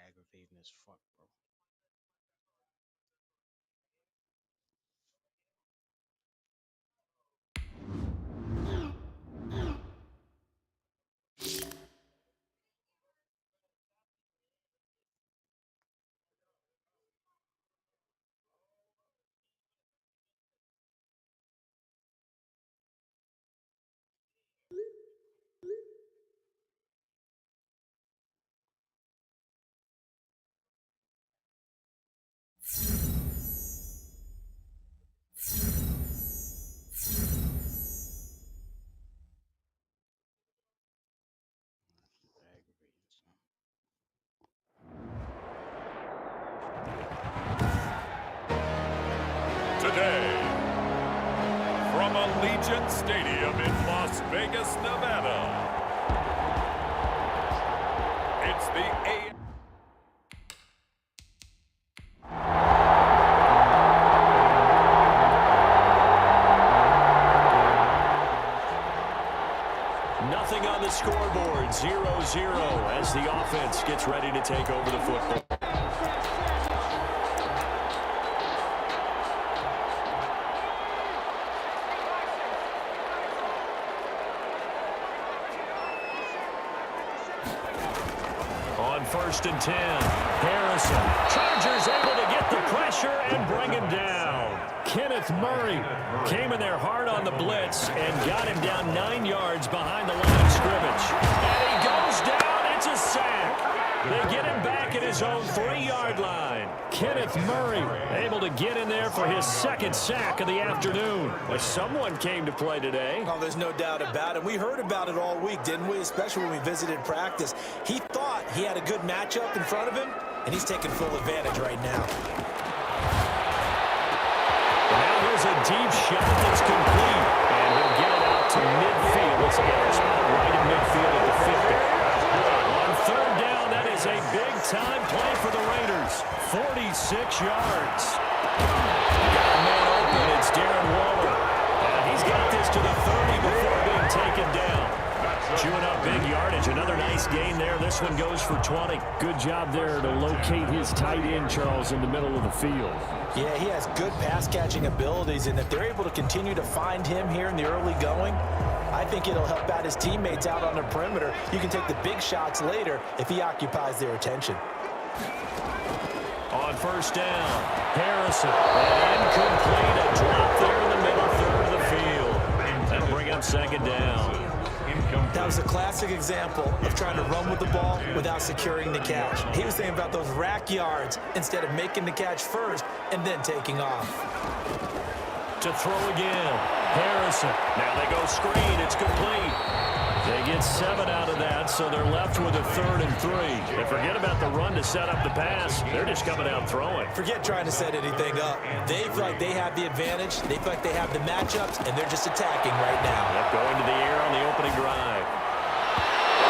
aggravating as fuck, bro. Aggravating, son. Today, from Allegiant Stadium in Las Vegas, Nevada, it's the A. Nothing on the scoreboard, 0-0 as the offense gets ready to take over the football. On 1st and 10, Harrison. Chargers able to get the pressure and bring him down. Kenneth Murray came in there hard on the blitz and got him down 9 yards behind the line of scrimmage. And he goes down. It's a sack. They get him back at his own 3-yard line. Kenneth Murray able to get in there for his 2nd sack of the afternoon. Well, someone came to play today. Oh, there's no doubt about it. We heard about it all week, didn't we? Especially when we visited practice. He thought he had a good matchup in front of him, and he's taking full advantage right now. Now here's a deep shot that's complete. And he'll get it out to midfield. Let's get our spot right in midfield at the 50. On 3rd down, that is a big-time play for the Raiders. 46 yards. Got a man open. It's Darren Waller. And he's got this to the 30 before being taken down. Chewing up big yardage. Another nice gain there. This one goes for 20. Good job there to locate his tight end, Charles, in the middle of the field. Yeah, he has good pass-catching abilities, and if they're able to continue to find him here in the early going, I think it'll help out his teammates out on the perimeter. You can take the big shots later if he occupies their attention. On 1st down, Harrison. And incomplete. A drop there in the middle 3rd of the field. That'll bring up 2nd down. That was a classic example of trying to run with the ball without securing the catch. He was thinking about those rack yards instead of making the catch first and then taking off. To throw again, Harrison. Now they go screen. It's complete. They get 7 out of that, so they're left with a 3rd and 3. And forget about the run to set up the pass. They're just coming out throwing. Forget trying to set anything up. They feel like they have the advantage. They feel like they have the matchups, and they're just attacking right now. Yep, going to the air on the opening drive.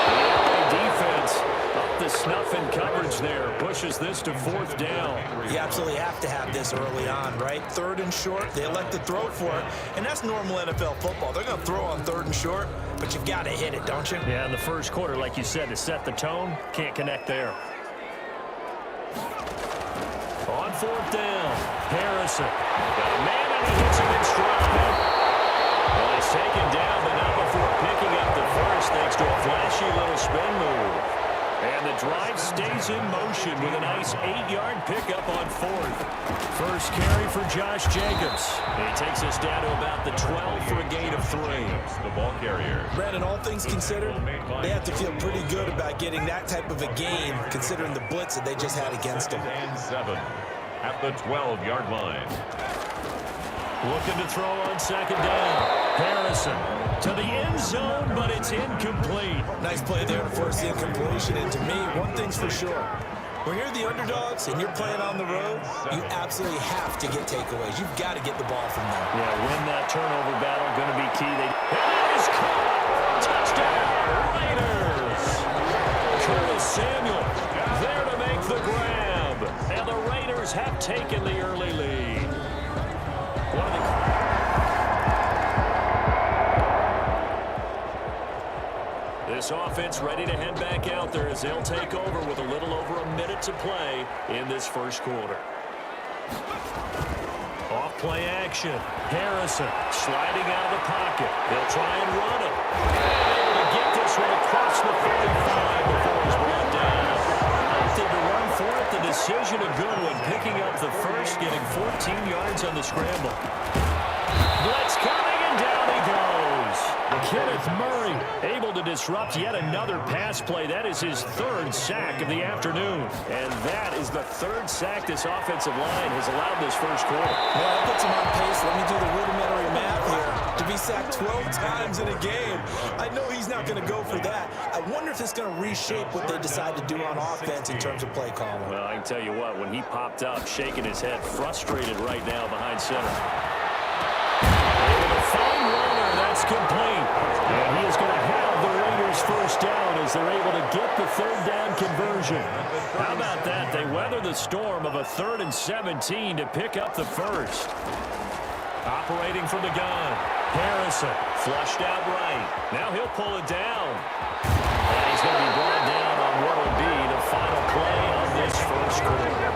The LA defense up the snuff in coverage there. Pushes this to 4th down. You absolutely have to have this early on, right? 3rd and short, they elect to throw for it, and that's normal NFL football. They're going to throw on 3rd and short, but you've got to hit it, don't you? Yeah, in the first quarter, like you said, to set the tone, can't connect there. On 4th down, Harrison. Got a man, and he hits him in stride. Well, he's taken down, but not before picking up the first, thanks to a flashy little spin move. And the drive stays in motion with a nice 8-yard pickup on 4th. First carry for Josh Jacobs. He takes us down to about the 12 for a gain of 3. The ball carrier. Brandon, all things considered, they have to feel pretty good about getting that type of a gain, considering the blitz that they just had against them. And 7 at the 12-yard line. Looking to throw on 2nd down. Harrison to the end zone, but it's incomplete. Nice play there to force the incompletion. And to me, one thing's for sure. When you're the underdogs and you're playing on the road, you absolutely have to get takeaways. You've got to get the ball from them. Yeah, win that turnover battle, going to be key. It is caught. Touchdown, Raiders. Curtis Samuel there to make the grab. And the Raiders have taken the early lead. This offense ready to head back out there as they'll take over with a little over a minute to play in this first quarter. Off play action. Harrison sliding out of the pocket. They'll try and run it. And able to get this one across the 45 before he's brought down. Opted to run for it. The decision a good one. Picking up the first, getting 14 yards on the scramble. Blitz coming, and down he goes. Kenneth Murray able to disrupt yet another pass play. That is his third sack of the afternoon. And that is the third sack this offensive line has allowed this first quarter. Well, that puts him on pace. Let me do the rudimentary math here. To be sacked 12 times in a game, I know he's not going to go for that. I wonder if it's going to reshape what they decide to do on offense in terms of play calling. Well, I can tell you what, when he popped up, shaking his head, frustrated right now behind center. Able to find Warner, that's complete. And he is going to have the Raiders first down as they're able to get the third down conversion. How about that? They weather the storm of a 3rd and 17 to pick up the first. Operating from the gun. Harrison flushed out right. Now he'll pull it down. And he's going to be brought down on what will be the final play of this first quarter.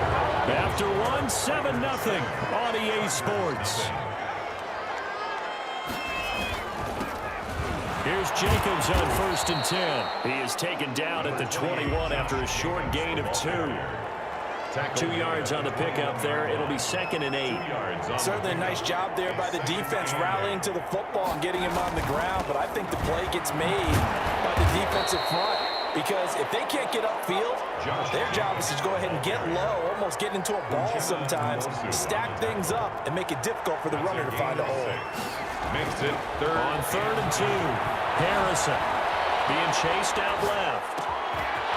After 7-0 on EA Sports. Here's Jacobs on 1st and 10. He is taken down at the 21 after a short gain of 2. 2 yards on the pickup there. It'll be 2nd and 8. Certainly a nice job there by the defense rallying to the football and getting him on the ground, but I think the play gets made by the defensive front because if they can't get upfield, their job is to go ahead and get low, almost get into a ball sometimes, stack things up, and make it difficult for the runner to find a hole. Makes it third. On 3rd and 2, Harrison being chased out left.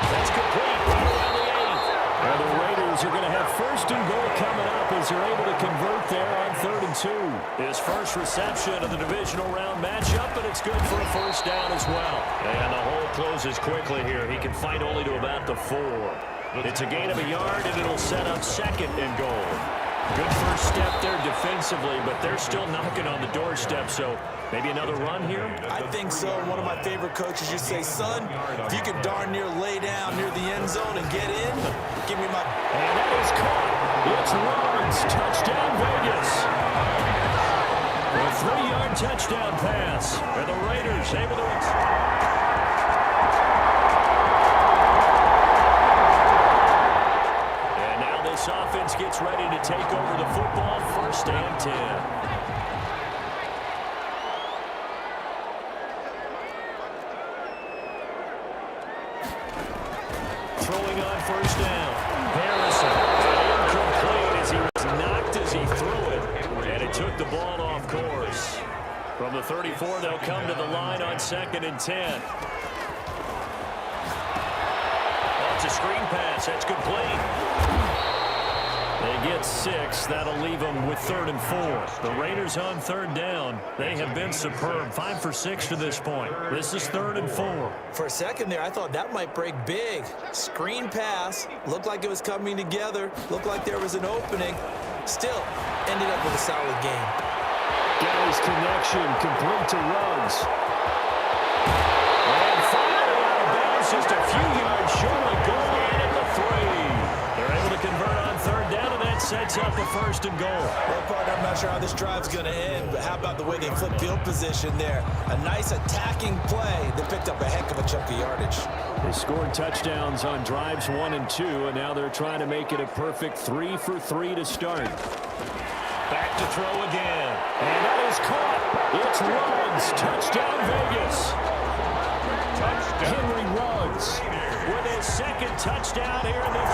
That's complete right around the 8th. And the Raiders are going to have 1st and goal coming up as they're able to convert there on 3rd and 2. His first reception of the divisional round matchup, but it's good for a first down as well. And the hole closes quickly here. He can fight only to about the 4. It's a gain of a yard, and it'll set up 2nd and goal. Good first step there defensively, but they're still knocking on the doorstep, so maybe another run here? I think so. One of my favorite coaches used to say, son, if you can darn near lay down near the end zone and get in, give me my... And that is caught. It's Lawrence. Touchdown, Vegas. A 3-yard touchdown pass. And the Raiders able to... This offense gets ready to take over the football, 1st and 10. Throwing on 1st down. Harrison, incomplete as he was knocked as he threw it, and it took the ball off course. From the 34, they'll come to the line on 2nd and 10. That's a screen pass. That's complete. They get 6. That'll leave them with 3rd and 4. The Raiders on 3rd down. They have been superb. 5 for 6 to this point. This is 3rd and 4. For a second there, I thought that might break big. Screen pass. Looked like it was coming together. Looked like there was an opening. Still, ended up with a solid game. Galley's connection complete to Ruggs. And finally out of bounds, just a few yards short of goal line at the 3. They're able to convert on 3rd down, and that sets up a 1st and goal. Well, partner, I'm not sure how this drive's going to end, but how about the way they flip field position there? A nice attacking play that picked up a heck of a chunk of yardage. They scored touchdowns on drives 1 and 2, and now they're trying to make it a perfect 3 for 3 to start. Back to throw again. And that is caught. It's Ruggs. Touchdown, Vegas. Touchdown. Henry Ruggs with his 2nd touchdown here in this.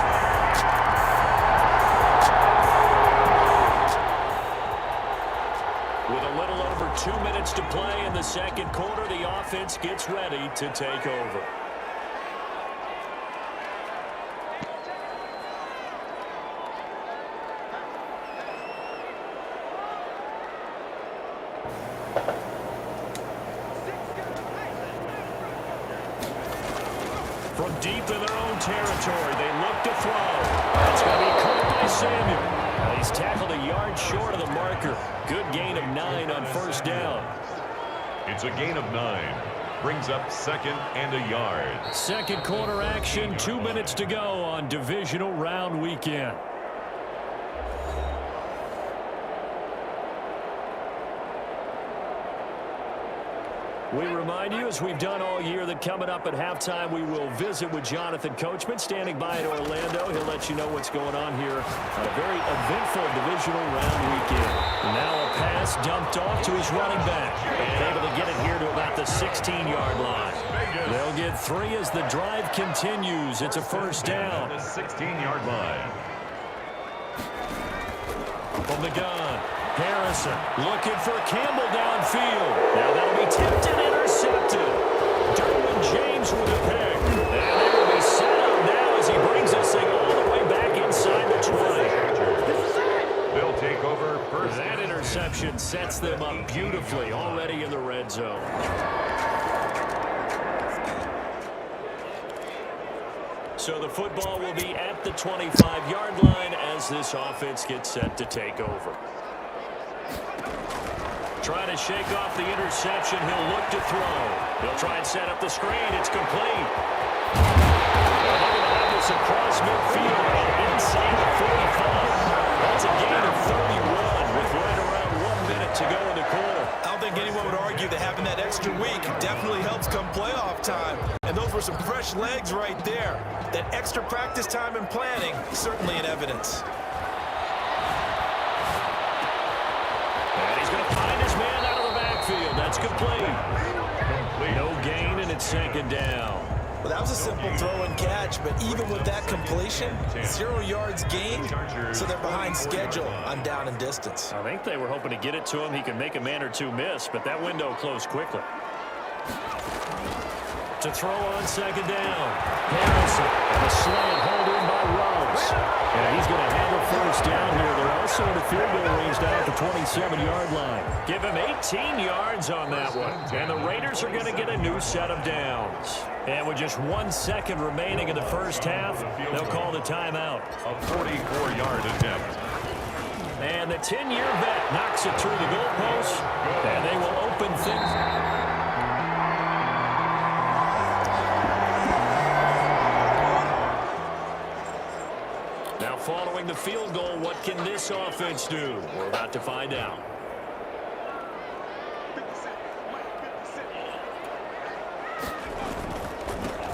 With a little over 2 minutes to play in the 2nd quarter, the offense gets ready to take over. From deep in their own territory, they look to throw. That's going to be caught by Samuel. He's tackled a yard short of the marker. Good gain of 9 on 1st down. It's a gain of 9. Brings up 2nd and a yard. Second quarter action, 2 minutes to go on divisional round weekend. We remind you, as we've done all year, that coming up at halftime, we will visit with Jonathan Coachman, standing by in Orlando. He'll let you know what's going on here on a very eventful divisional round weekend. Now a pass dumped off to his running back, and able to get it here to about the 16-yard line. They'll get 3 as the drive continues. It's a first down. The 16-yard line. From the gun, Harrison looking for Campbell downfield. Now that'll be tipped and intercepted. Derwin James with a pick. And they will be set up now as he brings this thing all the way back inside the 20. They'll take over first. That interception sets them up beautifully already in the red zone. So the football will be at the 25-yard line as this offense gets set to take over. Trying to shake off the interception. He'll look to throw. He'll try and set up the screen. It's complete. They're going to have this across midfield and inside the 45. That's a gain of 31 with right around 1 minute to go in the quarter. I don't think anyone would argue that having that extra week definitely helps come playoff time. And those were some fresh legs right there. That extra practice time and planning, certainly in evidence. And he's going to find his man out of the backfield. That's complete. No gain, and it's second down. Well, that was a simple throw and catch, but even with that completion, 0 yards gained, so they're behind schedule on down and distance. I think they were hoping to get it to him. He could make a man or two miss, but that window closed quickly. To throw on second down. Harrison, and a slant hold in by Rose. And he's going to have a first down here. They're also in the field goal range down at the 27-yard line. Give him 18 yards on that one. And the Raiders are going to get a new set of downs. And with just 1 second remaining in the first half, they'll call the timeout. A 44-yard attempt. And the 10-year vet knocks it through the goalpost. And they will open things. Following the field goal, what can this offense do? We're about to find out.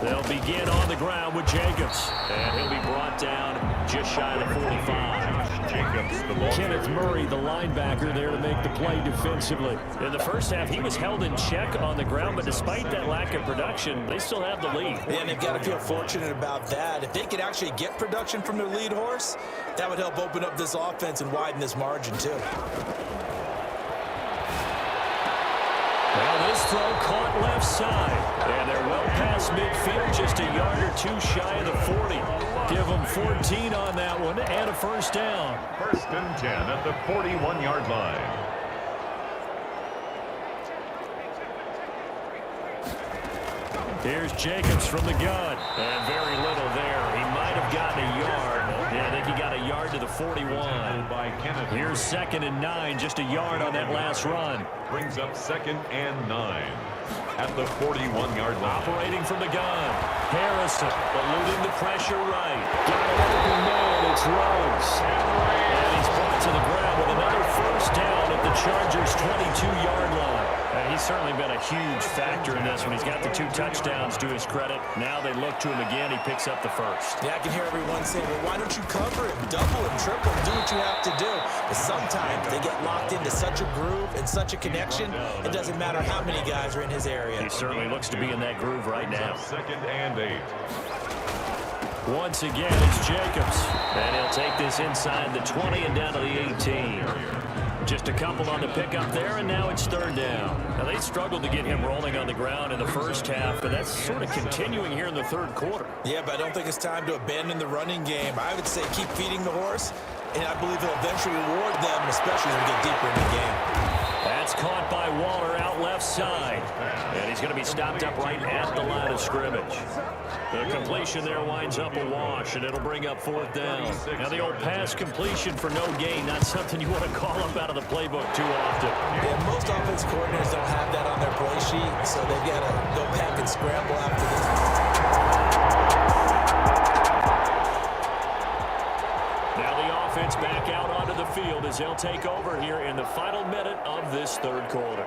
They'll begin on the ground with Jacobs. And he'll be brought down just shy of 45. Jacobs, the ball. Kenneth Murray, the linebacker, there to make the play defensively. In the first half, he was held in check on the ground, but despite that lack of production, they still have the lead. Yeah, and they've got to feel fortunate about that. If they could actually get production from their lead horse, that would help open up this offense and widen this margin, too. Well, this throw caught left side. And they're well past midfield, just a yard or two shy of the 40. Give them 14 on that one and a first down. First and 10 at the 41-yard line. Here's Jacobs from the gun. And very little there. He might have gotten a yard. Yeah, I think he got a yard to the 41. Here's 2nd and 9, just a yard on that last run. Brings up 2nd and 9 at the 41-yard line. Operating from the gun. Harrison eluding the pressure right. Got an open man. It's Rose. And he's brought to the ground with another first down at the Chargers' 22-yard line. And he's certainly been a huge factor in this one. He's got the 2 touchdowns to his credit. Now they look to him again. He picks up the first. Yeah, I can hear everyone saying, well, why don't you cover him, double him, triple him, do what you have to do. But sometimes they get locked into such a groove and such a connection, it doesn't matter how many guys are in his area. He certainly looks to be in that groove right now. 2nd and 8. Once again, it's Jacobs. And he'll take this inside the 20 and down to the 18. Just a couple on the pickup there, and now it's 3rd down. Now, they struggled to get him rolling on the ground in the first half, but that's sort of continuing here in the 3rd quarter. Yeah, but I don't think it's time to abandon the running game. I would say keep feeding the horse, and I believe he'll eventually reward them, especially as we get deeper in the game. That's caught by Waller out left side. And he's going to be stopped up right at the line of scrimmage. The completion there winds up a wash, and it'll bring up 4th down. Now, the old pass completion for no gain, not something you want to call up out of the playbook too often. Yeah, most offense coordinators don't have that on their play sheet, so they've got to go back and scramble after this. Now the offense back out onto the field as they'll take over here in the final minute of this 3rd quarter.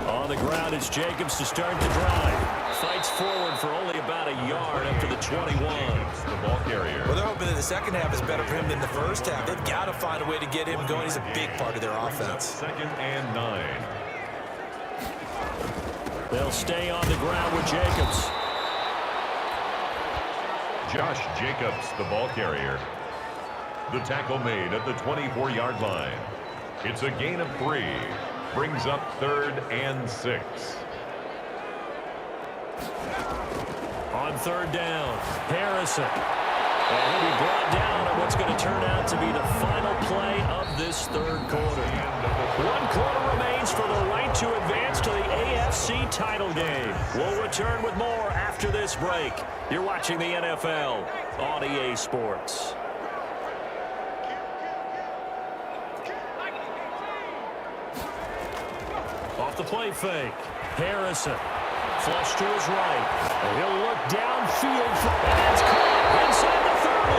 On the ground, it's Jacobs to start the drive. Fights forward for only about a yard up to the 21. The ball carrier. Well, they're hoping that the second half is better for him than the first half. They've got to find a way to get him going. He's a big part of their offense. 2nd and 9. They'll stay on the ground with Jacobs. Josh Jacobs, the ball carrier. The tackle made at the 24-yard line. It's a gain of 3. Brings up 3rd and 6. On 3rd down, Harrison. And he'll be brought down on what's going to turn out to be the final play of this 3rd quarter. 1 quarter remains for the right to advance to the AFC title game. We'll return with more after this break. You're watching the NFL on EA Sports. Off the play fake, Harrison. Flush to his right. And he'll look downfield. And it's caught inside the 30.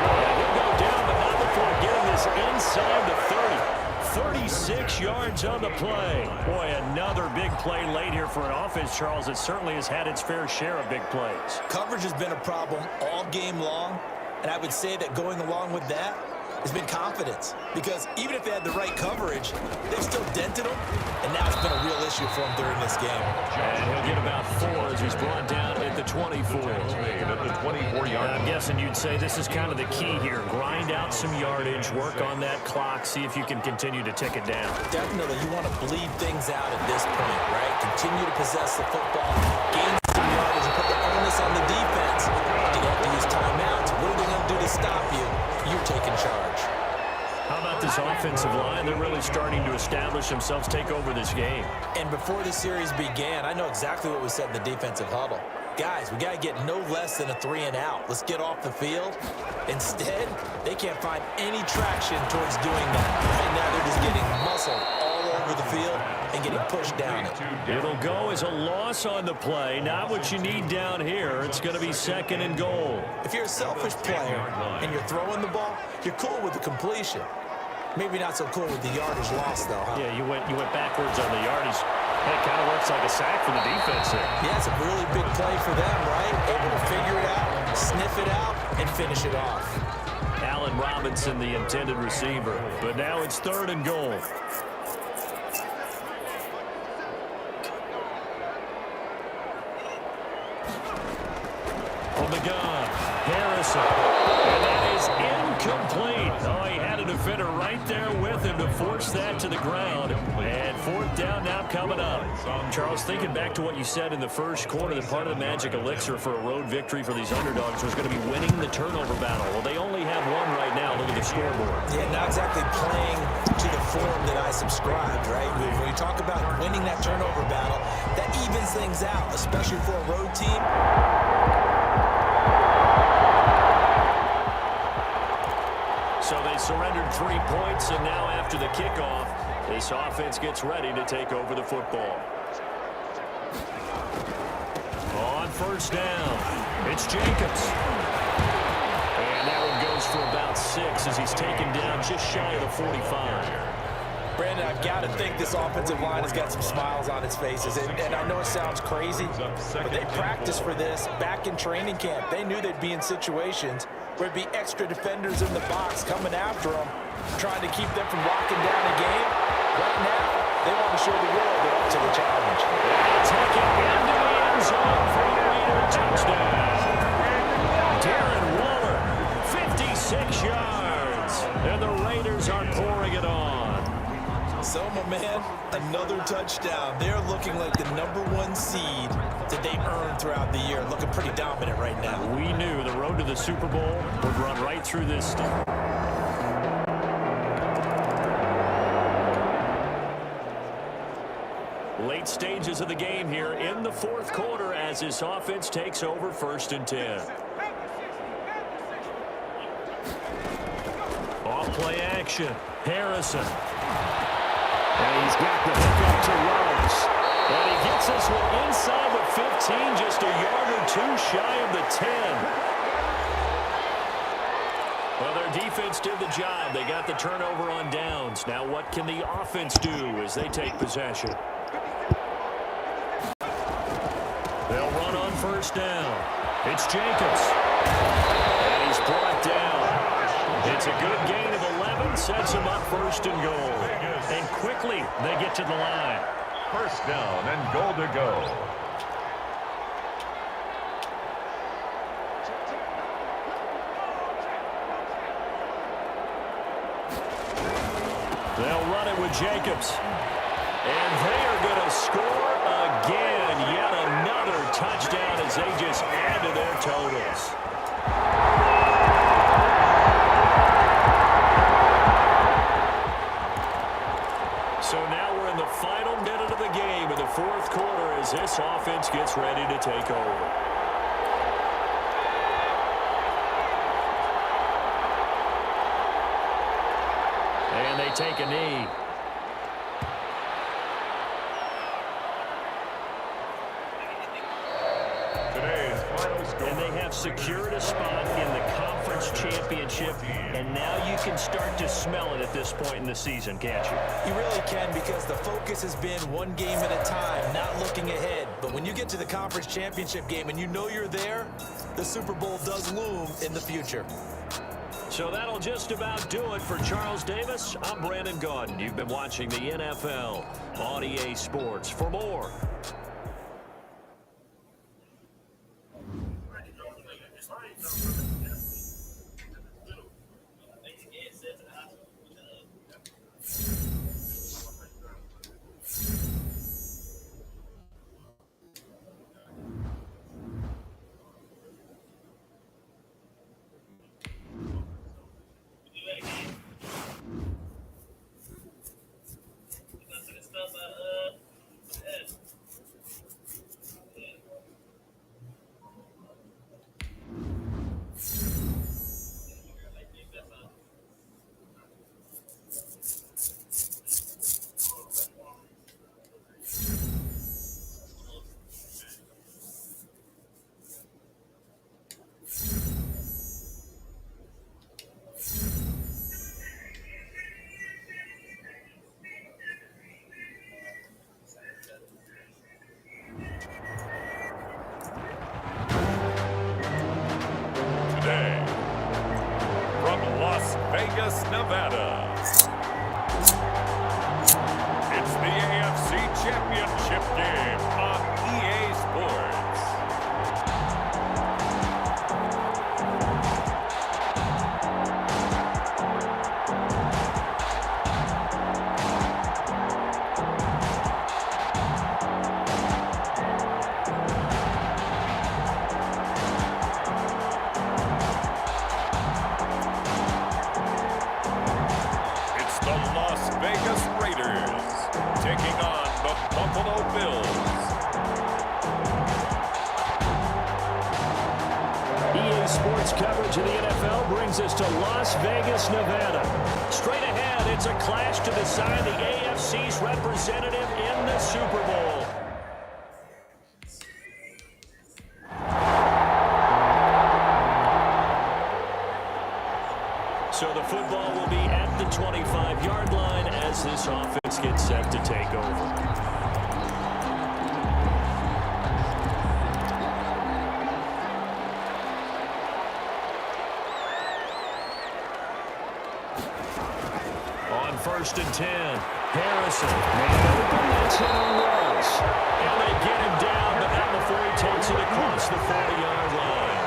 And he'll go down, but not before getting this inside the 30. 36 yards on the play. Boy, another big play late here for an offense, Charles, that certainly has had its fair share of big plays. Coverage has been a problem all game long, and I would say that going along with that has been confidence, because even if they had the right coverage, they've still dented them, and now it's been a real issue for them during this game. And he'll get about 4 as he's brought down at the 24. At the 24-yard. I'm guessing you'd say this is kind of the key here. Grind out some yardage, work on that clock, see if you can continue to tick it down. Definitely, you want to bleed things out at this point, right? Continue to possess the football, gain some yardage, and put the onus on the defense. You have to use timeouts. What are they going to do to stop you? You're taking charge. How about this offensive line? They're really starting to establish themselves, take over this game. And before the series began, I know exactly what we said in the defensive huddle. Guys, we got to get no less than a 3 and out. Let's get off the field. Instead, they can't find any traction towards doing that. Right now, they're just getting muscled all over the field and getting pushed down it. It'll go as a loss on the play. Not what you need down here. It's going to be 2nd and goal. If you're a selfish player and you're throwing the ball, you're cool with the completion. Maybe not so cool with the yardage loss, though, huh? Yeah, you went backwards on the yardage. That kind of works like a sack for the defense there. Yeah, it's a really big play for them, right? Able to figure it out, sniff it out, and finish it off. Allen Robinson, the intended receiver. But now it's 3rd and goal. From the gun, Harrison. And that is incomplete. Oh, he had a defender right there with him to force that to the ground. And 4th down now coming up. Charles, thinking back to what you said in the first quarter, that part of the magic elixir for a road victory for these underdogs was going to be winning the turnover battle. Well, they only have 1 right now. Look at the scoreboard. Yeah, not exactly playing to the form that I subscribed, right? When you talk about winning that turnover battle, that evens things out, especially for a road team. So they surrendered 3 points, and now after the kickoff, this offense gets ready to take over the football. On 1st down, it's Jacobs. And that one goes for about 6 as he's taken down just shy of the 45. Brandon, I've got to think this offensive line has got some smiles on its faces. And I know it sounds crazy, but they practiced for this back in training camp. They knew they'd be in situations where there'd be extra defenders in the box coming after them, trying to keep them from locking down the game. Right now, they want to show the world they're up to the challenge. Take it into the end zone for a Raider touchdown. Darren Waller, 56 yards. And the Raiders are pouring it on. So, my man, another touchdown. They're looking like the #1 seed that they earned throughout the year. Looking pretty dominant right now. We knew the road to the Super Bowl would run right through this stuff. Late stages of the game here in the fourth quarter as this offense takes over 1st and 10. Off-play action. Harrison. And he's got the hook up to Rose. And he gets this one inside the 15, just a yard or two shy of the 10. Well, their defense did the job. They got the turnover on downs. Now what can the offense do as they take possession? They'll run on 1st down. It's Jacobs. And he's brought down. It's a good gain of 11. Sets him up 1st and goal. And quickly they get to the line. 1st down and goal to go. They'll run it with Jacobs. And they are going to score again. Yet another touchdown as they just add to their totals. So now we're in the final minute of the game in the fourth quarter as this offense gets ready to take over. And they take a knee. Today's final score. And they have secured a spot in the conference championship, and now you can start to smell it at this point in the season, can't you? You really can, because the focus has been one game at a time, not looking ahead. But when you get to the conference championship game and you know you're there, the Super Bowl does loom in the future. So that'll just about do it for Charles Davis. I'm Brandon Gaudin. You've been watching the NFL on EA Sports. For more, Vegas, Nevada. It's the AFC Championship game on EA Sports. Coverage of the NFL brings us to Las Vegas, Nevada. Straight ahead, it's a clash to decide the AFC's representative in the Super Bowl. So the football will be at the 25-yard line as this offense gets set to take over. First and 10. Harrison. That's hit on Rose. And they get him down, but not before he takes it across the 40-yard line.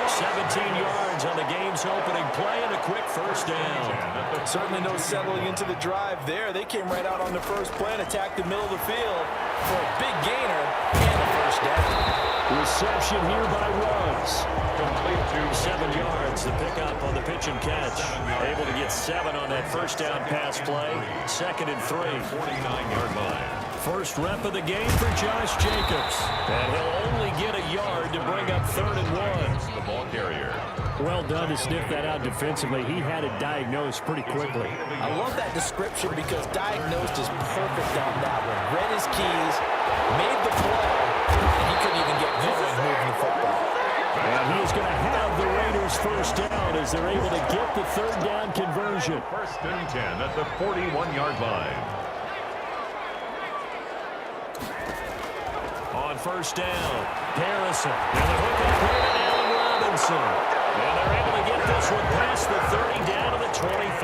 17 yards on the game's opening play and a quick first down. Certainly no settling into the drive there. They came right out on the first play and attacked the middle of the field for a big gainer and a first down. Reception here by Rose. Complete to 7 yards. The pickup on the pitch and catch. Able to get 7 on that first down pass play. 2nd and 3. 49-yard line. First rep of the game for Josh Jacobs. And he'll only get a yard to bring up 3rd and 1. The ball carrier. Well done to sniff that out defensively. He had it diagnosed pretty quickly. I love that description because diagnosed is perfect on that one. Read his keys, made the play, and he couldn't even get going moving the football. And he is going to have the Raiders first down as they're able to get the 3rd down conversion. 1st and 10 at the 41-yard line. On 1st down, Harrison. And the hook is played to Allen Robinson. And they're able to get this one past the 30 down to the 25.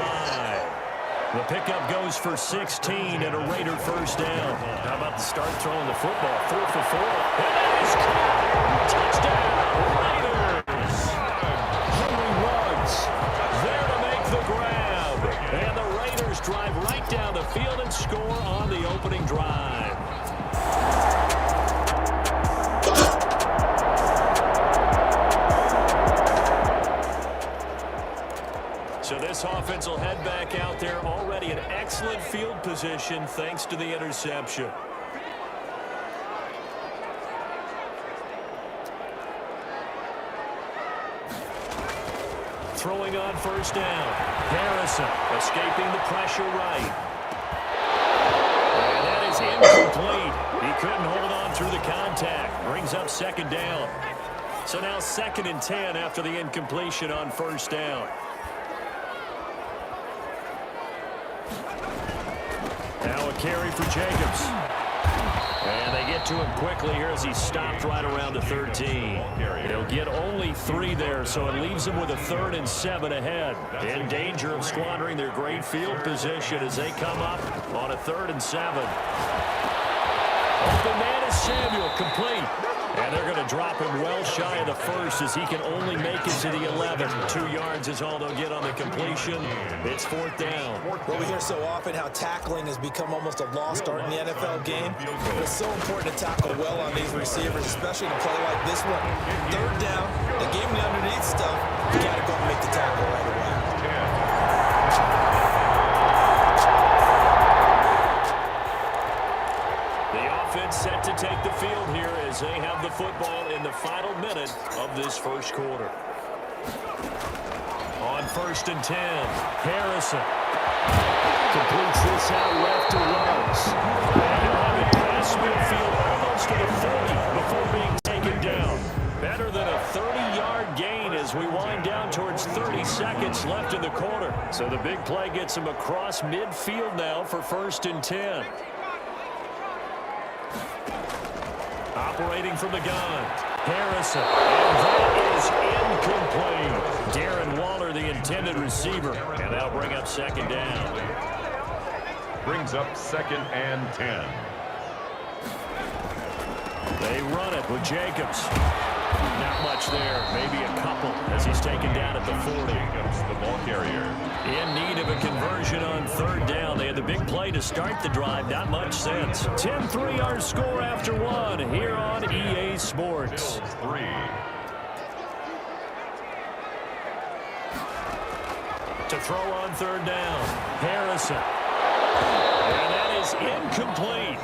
The pickup goes for 16 and a Raider first down. How about the start throwing the football? 4 for 4. And that is caught. Touchdown, Raiders. Henry Ruggs there to make the grab. And the Raiders drive right down the field and score on the opening drive. So this offense will head back out there already in excellent field position thanks to the interception. Throwing on 1st down. Harrison escaping the pressure right. And that is incomplete. He couldn't hold on through the contact. Brings up 2nd down. So now 2nd and 10 after the incompletion on 1st down. Now a carry for Jacobs. And they get to him quickly here as he stopped right around the 13. He'll get only 3 there, so it leaves him with a 3rd and 7 ahead. In danger of squandering their great field position as they come up on a 3rd and 7. Open man is Samuel, complete. And they're going to drop him well shy of the 1st as he can only make it to the 11. 2 yards is all they'll get on the completion. It's 4th down. Well, we hear so often how tackling has become almost a lost art in the NFL game. But it's so important to tackle well on these receivers, especially in a play like this one. 3rd down, the game underneath stuff, you got to go and make the tackle right away. Set to take the field here as they have the football in the final minute of this 1st quarter. On 1st and 10, Harrison completes this out left to Ruggs. And he'll have it past midfield almost to the 40 before being taken down. Better than a 30-yard gain as we wind down towards 30 seconds left in the quarter. So the big play gets him across midfield now for 1st and 10. Operating from the gun, Harrison, and that is incomplete. Darren Waller, the intended receiver, and that'll bring up 2nd down. Brings up 2nd and 10. They run it with Jacobs. Not much there, maybe a couple as he's taken down at the 40. Jacobs, the ball carrier. In need of a conversion on 3rd down. They had the big play to start the drive. Not much sense. 10-3 our score after 1 here on EA Sports. 3. To throw on 3rd down, Harrison. And that is incomplete.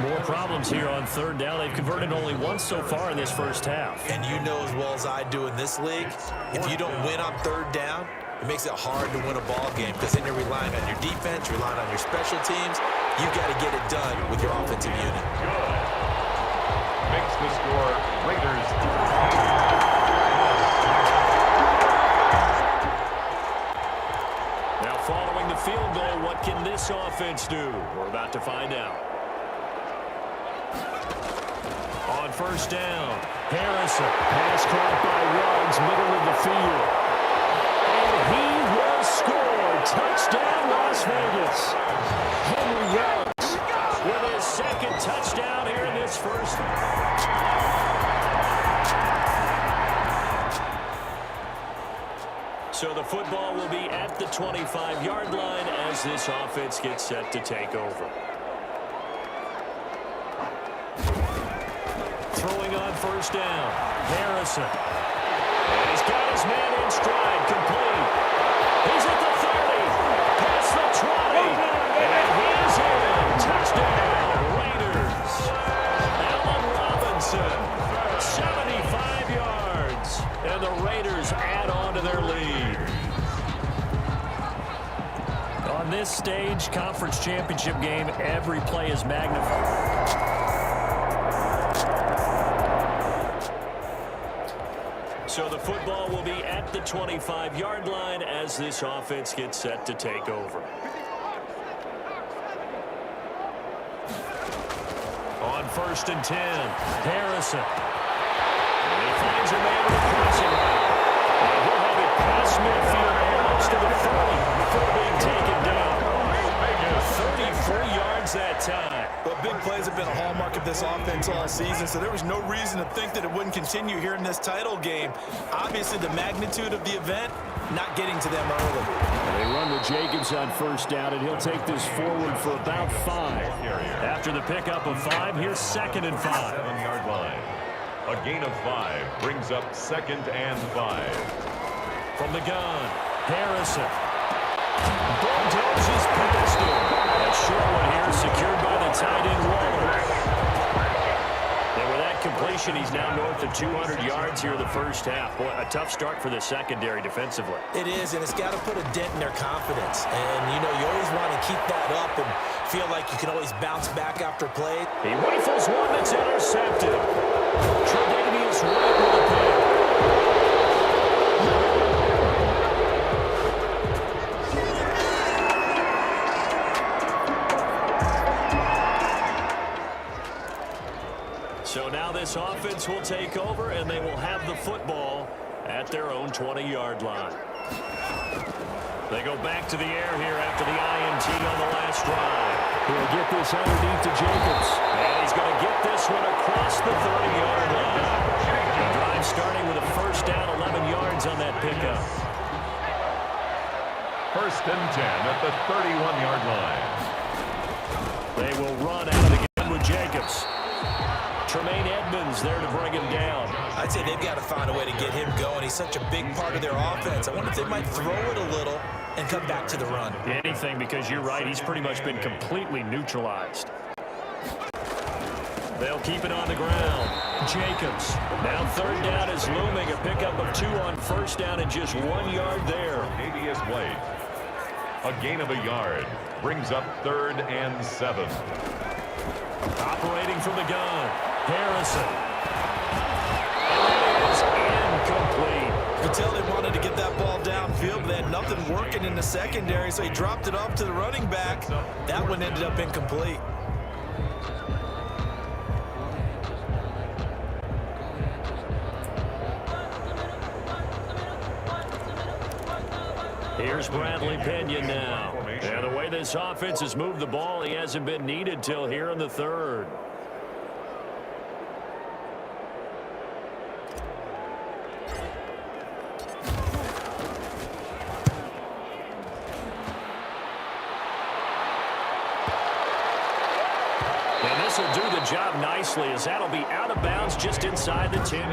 More problems here on 3rd down. They've converted only once so far in this 1st half. And you know as well as I do in this league, if you don't win on 3rd down, it makes it hard to win a ball game because then you're relying on your defense, relying on your special teams. You've got to get it done with your offensive unit. Good. Makes the score Raiders. Now following the field goal, what can this offense do? We're about to find out. On 1st down, Harrison. Pass caught by Ruggs, middle of the field. And he will score. Touchdown, Las Vegas. Henry Ruggs with his 2nd touchdown here in this 1st. So the football will be at the 25-yard line as this offense gets set to take over. Throwing on 1st down, Harrison. And he's got his man in stride, complete. He's at the 30, past the 20, and he's in. Touchdown, Raiders. And the Raiders add on to their lead. On this stage, conference championship game, every play is magnified. So the football will be at the 25-yard line as this offense gets set to take over. On 1st and 10, Harrison. And he finds a man with a crossing route. And he'll have it past midfield almost to the 30 before being taken down. 34 yards that time. Well, big plays have been a hallmark of this offense all season, so there was no reason to think that it wouldn't continue here in this title game. Obviously, the magnitude of the event not getting to them early. They run with Jacobs on 1st down, and he'll take this forward for about 5. After the pickup of 5, here's 2nd and 5. 7-yard line. A gain of 5 brings up 2nd and 5. From the gun, Harrison. Bulldozes past him. A short one here, secured by the tight end Waller. And with that completion, he's now north of 200 yards here in the first half. Boy, a tough start for the secondary defensively. It is, and it's got to put a dent in their confidence. And, you know, you always want to keep that up and feel like you can always bounce back after play. He rifles one that's intercepted. Tre'Davious White with a pick. So now this offense will take over, and they will have the football at their own 20-yard line. They go back to the air here after the INT on the last drive. He'll get this underneath to Jacobs. And he's going to get this one across the 30-yard line. The drive starting with a 1st down, 11 yards on that pickup. 1st and 10 at the 31-yard line. They will run out of the gun with Jacobs. Tremaine Edmonds there to bring him down. I'd say they've got to find a way to get him going. He's such a big part of their offense. I wonder if they might throw it a little and come back to the run. Anything, because you're right, he's pretty much been completely neutralized. They'll keep it on the ground. Jacobs. Now 3rd down is looming. A pickup of 2 on 1st down and just 1 yard there. Tre'Davious White. A gain of a yard brings up 3rd and 7. Operating from the gun, Harrison. And it is incomplete. You could tell they wanted to get that ball downfield, but they had nothing working in the secondary, so he dropped it off to the running back. That one ended up incomplete. Here's Bradley Pinion now. And the way this offense has moved the ball, he hasn't been needed till here in the 3rd. And this will do the job nicely, as that'll be out of bounds just inside the 10.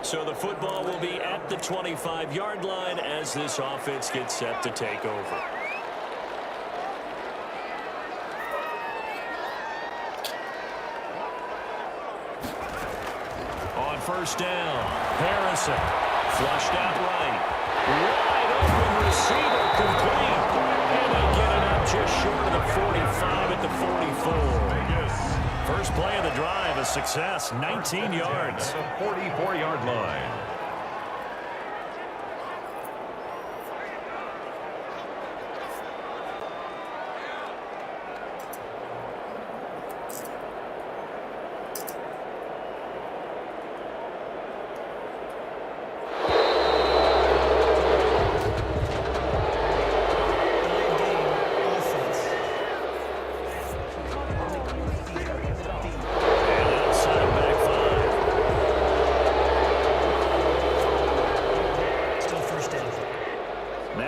So the football will be at the 25-yard line as this offense gets set to take over. On 1st down, Harrison flushed out right. Wide open receiver complete. And they get it up just short of the 45 at the 44. First play of the drive, a success, 19 yards. The 44-yard line.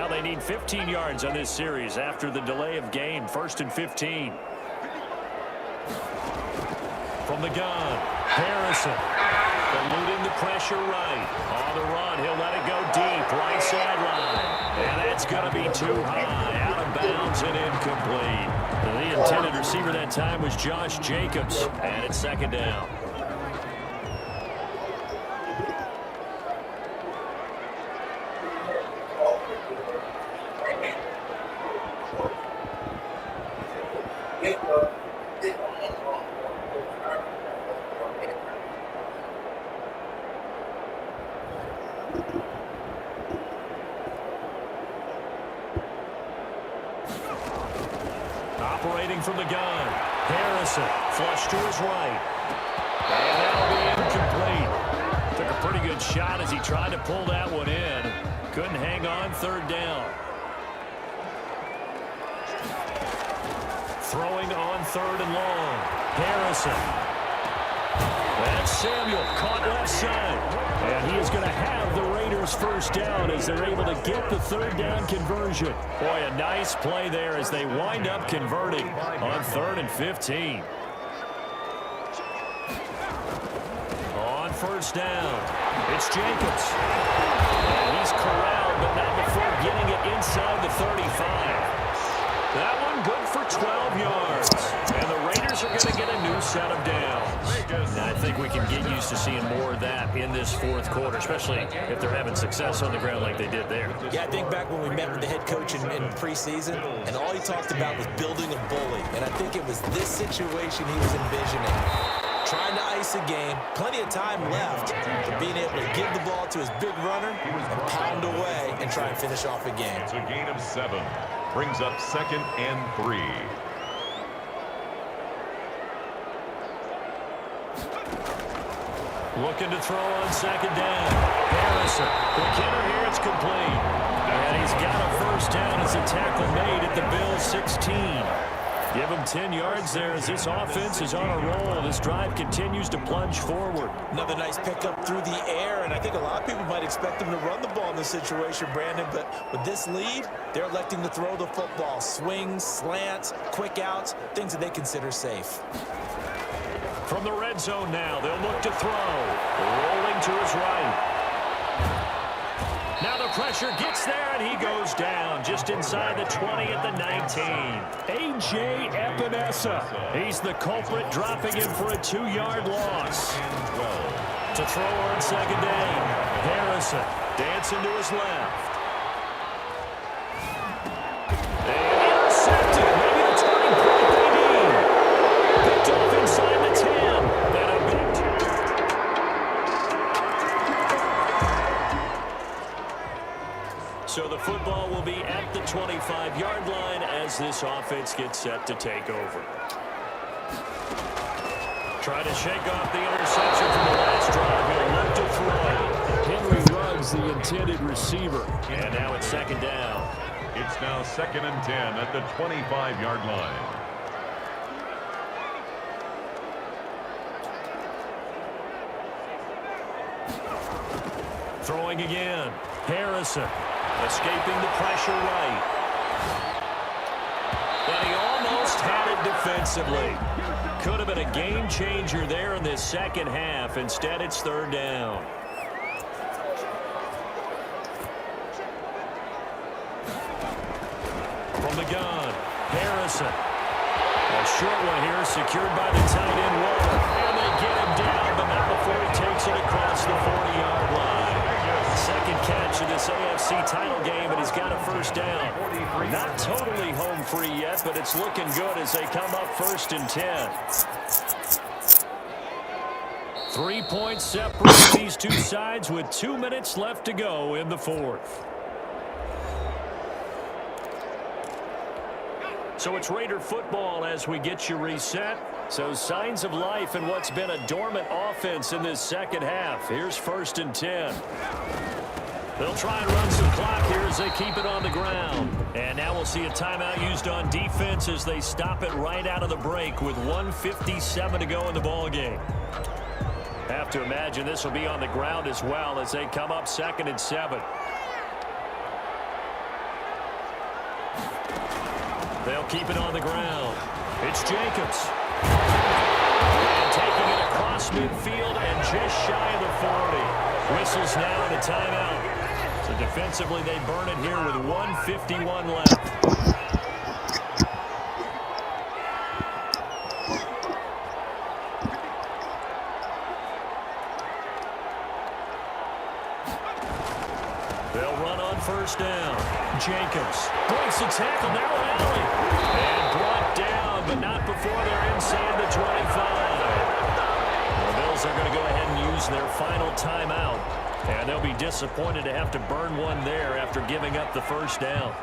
Well, they need 15 yards on this series after the delay of game. 1st and 15. From the gun, Harrison. Eluding the pressure right. On the run, he'll let it go deep. Right sideline. And that's going to be too high. Out of bounds and incomplete. The intended receiver that time was Josh Jacobs. And it's 2nd down. Operating from the gun. Harrison, flush to his right. And that'll be incomplete. Took a pretty good shot as he tried to pull that one in. Couldn't hang on. 3rd down. Throwing on 3rd and long. Harrison. That's Samuel, caught left side. And he is going to have the Raiders 1st down as they're able to get the 3rd down conversion. Boy, a nice play there as they wind up converting on 3rd and 15. On 1st down, it's Jacobs. And he's corralled, but not before getting it inside the 35. That one good for 12 yards. And the Raiders are going to get a new set of downs. And I think we can get used to seeing more of that in this 4th quarter, especially if they're having success on the ground like they did there. Yeah, I think back when we met with the head coach in preseason, and all he talked about was building a bully. And I think it was this situation he was envisioning. Trying to ice a game, plenty of time left, but being able to give the ball to his big runner and pound away and try and finish off a game. It's a gain of 7. Brings up 2nd and 3. Looking to throw on 2nd down. Harrison. The kicker here, it's complete. And he's got a 1st down as a tackle made at the Bills' 16. Give him 10 yards there as this offense is on a roll. This drive continues to plunge forward. Another nice pickup through the air, and I think a lot of people might expect them to run the ball in this situation, Brandon, but with this lead, they're electing to throw the football. Swings, slants, quick outs, things that they consider safe. From the red zone now, they'll look to throw. Rolling to his right. Now the pressure gets there, and he goes down just inside the 20 at the 19. A.J. Epinesa. He's the culprit, dropping him for a 2-yard loss. To throw on 2nd down. Harrison dancing to his left. And intercepted. Maybe the turning point they need. Picked off inside the 10. Then a big So the football will be at the 25-yard line as this offense gets set to take over. Trying to shake off the interception from the last drive. He'll look to throw. Henry runs the intended receiver. And now it's 2nd down. It's now 2nd and 10 at the 25-yard line. Throwing again. Harrison. Escaping the pressure right. And he almost had it defensively. Could have been a game changer there in this 2nd half. Instead, it's 3rd down. From the gun, Harrison. A short one here, secured by the tight end Waller. And they get him down, but not before he takes it across the 40-yard line. 2nd catch of this AFC title game, and he's got a 1st down. Not totally home free yet, but it's looking good as they come up 1st and 10. 3 points separate these two sides with 2 minutes left to go in the 4th. So it's Raider football as we get you reset. So signs of life in what's been a dormant offense in this 2nd half. Here's 1st and 10. They'll try and run some clock here as they keep it on the ground. And now we'll see a timeout used on defense as they stop it right out of the break with 1:57 to go in the ballgame. Have to imagine this will be on the ground as well as they come up 2nd and 7. They'll keep it on the ground. It's Jacobs. And taking it across midfield and just shy of the 40. Whistles now and a timeout. So defensively, they burn it here with 1:51 left. They'll run on first down. Jacobs breaks the tackle, narrow alley. And brought down, but not before they're inside the 25. The Bills are going to go ahead and use their final timeout. And they'll be disappointed to have to burn one there after giving up the first down.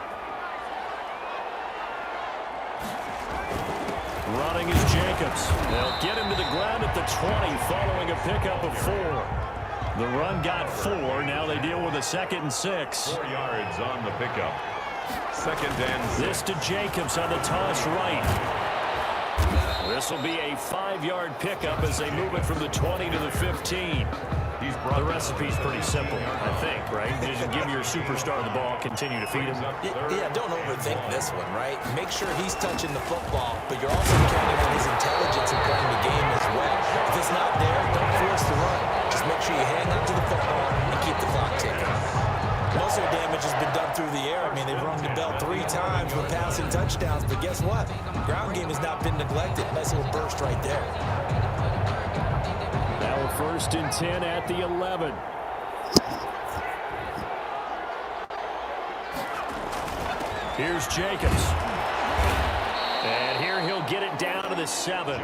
Running is Jacobs. They'll get him to the ground at the 20 following a pickup of 4. The run got 4. Now they deal with a 2nd and 6. 4 yards on the pickup. 2nd and 6. This to Jacobs on the toss right. This will be a 5-yard pickup as they move it from the 20 to the 15. The recipe's pretty simple, I think, right? Just give your superstar the ball, continue to feed him. Yeah, don't overthink this one, right? Make sure he's touching the football, but you're also counting on his intelligence in playing the game as well. If it's not there, don't force the run. Just make sure you hang on to the football and keep the clock ticking. Most of their damage has been done through the air. I mean, they've rung the bell 3 times with passing touchdowns, but guess what? Ground game has not been neglected. Nice little burst right there. Now a 1st and 10 at the 11. Here's Jacobs. And here he'll get it down to the 7.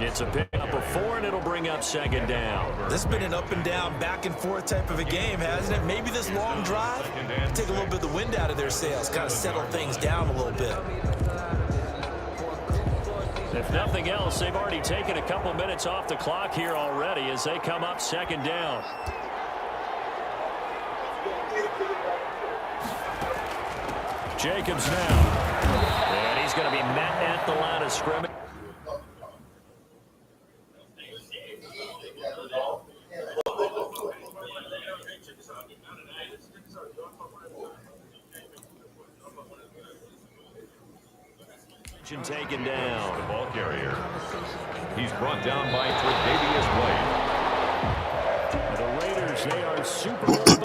It's a pickup of 4, and it'll bring up 2nd down. This has been an up and down, back and forth type of a game, hasn't it? Maybe this long drive take a little bit of the wind out of their sails, kind of settle things down a little bit. If nothing else, they've already taken a couple minutes off the clock here already as they come up 2nd down. Jacobs now. And he's going to be met at the line of scrimmage. Taken down. The ball carrier. He's brought down by Tre'Davious White. The Raiders, they are Super Bowl bound.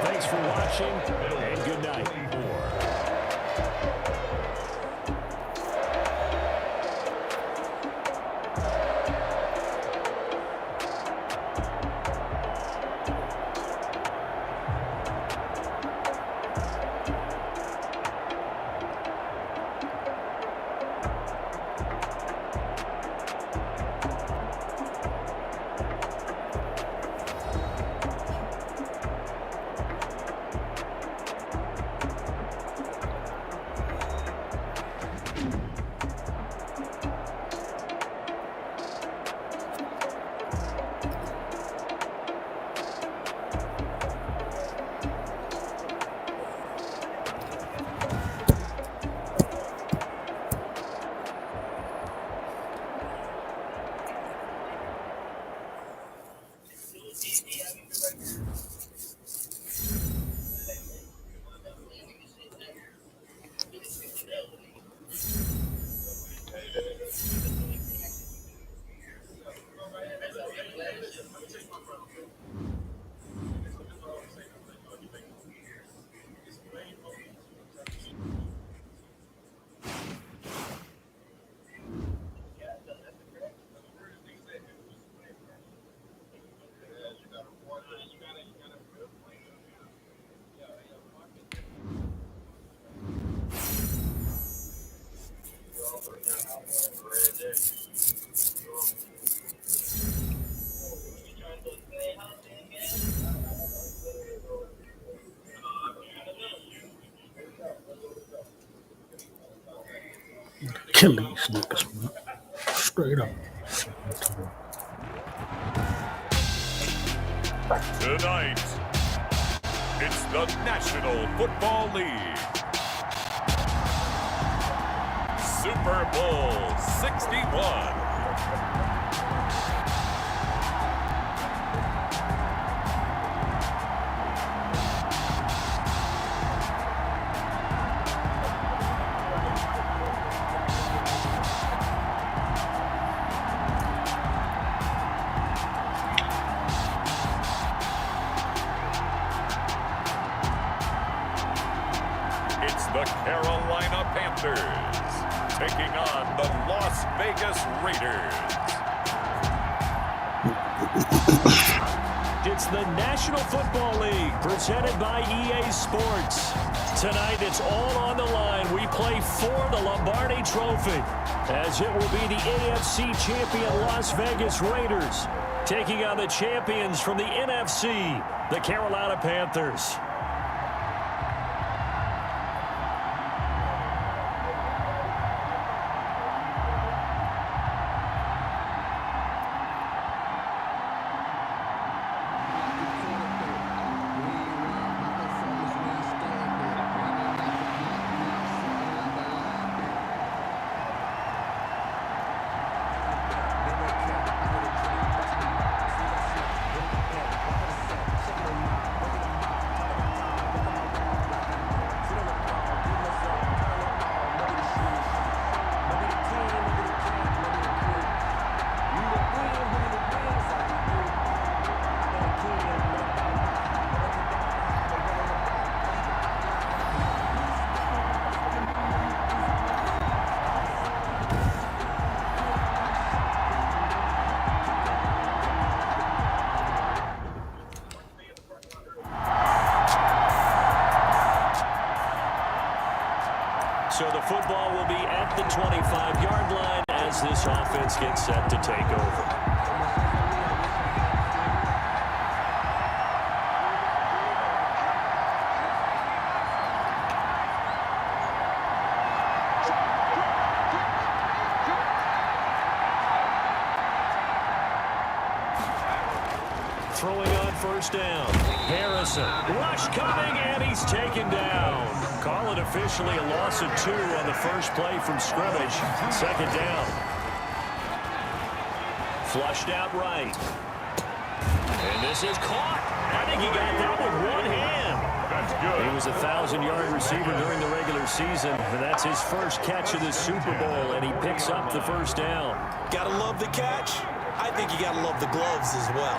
Thanks for watching, and good night. Kill these niggas, man. Straight up. Tonight, it's the National Football League. Super Bowl 61. It's the Carolina Panthers taking on the Las Vegas Raiders. It's the National Football League presented by EA Sports. Tonight it's all on the line. We play for the Lombardi Trophy, as it will be the AFC champion Las Vegas Raiders taking on the champions from the NFC, the Carolina Panthers. So the football will be at the 25-yard line as this offense gets set to take over. Throwing on first down. Harrison. Rush coming, and he's taken down. Call it officially a loss of 2 on the first play from scrimmage. Second down. Flushed out right. And this is caught. I think he got that with one hand. That's good. He was a 1,000-yard receiver during the regular season, and that's his first catch of the Super Bowl, and he picks up the first down. Gotta love the catch. I think you got to love the gloves as well.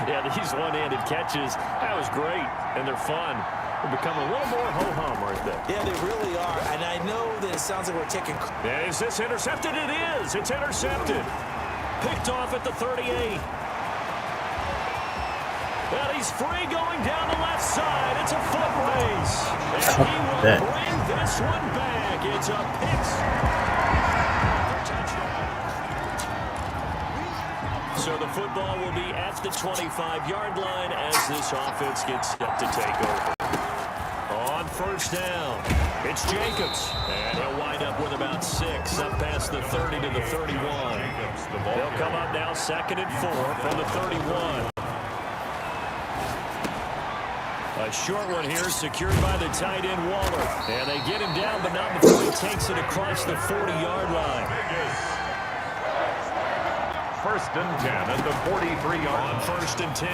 Yeah, these one-handed catches, that was great, and they're fun. They're becoming a little more ho-hum, aren't they? Yeah, they really are, and I know that it sounds like we're taking... Is this intercepted? It is. It's intercepted. Picked off at the 38. Well, he's free going down the left side. It's a foot race. And he will bring this one back. It's a pick. So the football will be at the 25-yard line as this offense gets set to take over. On first down, it's Jacobs. And he'll wind up with about 6 up past the 30 to the 31. They'll come up now 2nd and 4 from the 31. A short one here secured by the tight end Waller. And they get him down, but not before he takes it across the 40-yard line. First and 10 at the 43-yard line. On first and 10,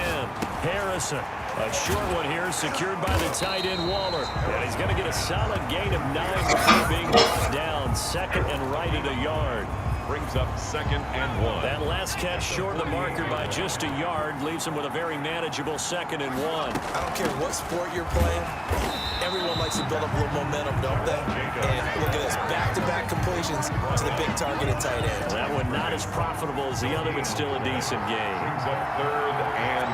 Harrison. A short one here secured by the tight end Waller. And he's going to get a solid gain of 9 before being brought down. 2nd and right at a yard. Brings up 2nd and 1. That last catch short of the marker by just a yard leaves him with a very manageable 2nd and 1. I don't care what sport you're playing. Everyone likes to build up a little momentum, don't they? And look at this, back-to-back completions to the big targeted tight end. That one not as profitable as the other, but still a decent game. Brings up 3rd and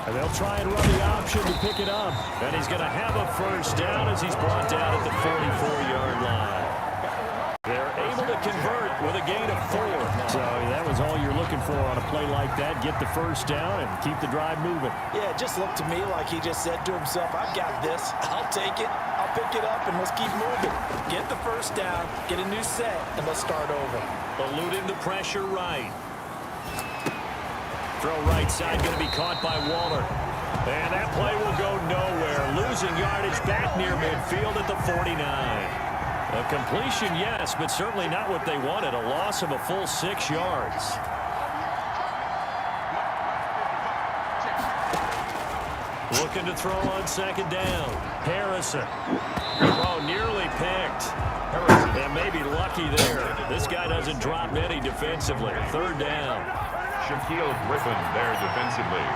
1. And they'll try and run the option to pick it up. And he's going to have a first down as he's brought down at the 44-yard line. They're able to convert with a gain of 4. So that was all you're looking for on a play like that. Get the first down and keep the drive moving. Yeah, it just looked to me like he just said to himself, I've got this. I'll take it. I'll pick it up, and let's keep moving. Get the first down, get a new set, and let's start over. Eluding the pressure right. Throw right side going to be caught by Waller. And that play will go nowhere. Losing yardage back near midfield at the 49. A completion, yes, but certainly not what they wanted. A loss of a full 6 yards. Looking to throw on 2nd down. Harrison. Oh, nearly picked. And maybe lucky there. This guy doesn't drop any defensively. 3rd down. Shaquille Griffin there defensively.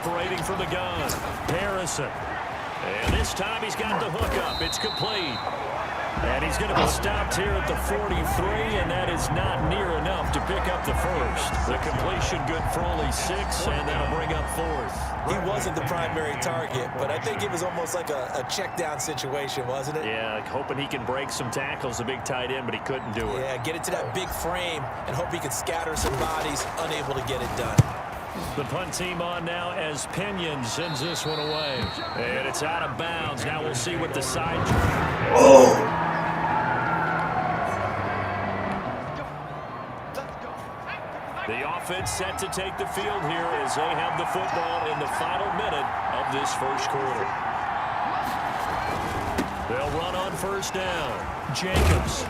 operating from the gun. Harrison. And this time he's got the hook up. It's complete. And he's going to be stopped here at the 43, and that is not near enough to pick up the first. The completion good for only 6, and that'll bring up 4th. He wasn't the primary target, but I think it was almost like a check down situation, wasn't it? Yeah, hoping he can break some tackles, a big tight end, but he couldn't do it. Yeah, get it to that big frame and hope he could scatter some bodies, unable to get it done. The punt team on now as Pinion sends this one away. And it's out of bounds. Now we'll see what the side... The offense set to take the field here as they have the football in the final minute of this first quarter. They'll run on first down. Jacobs.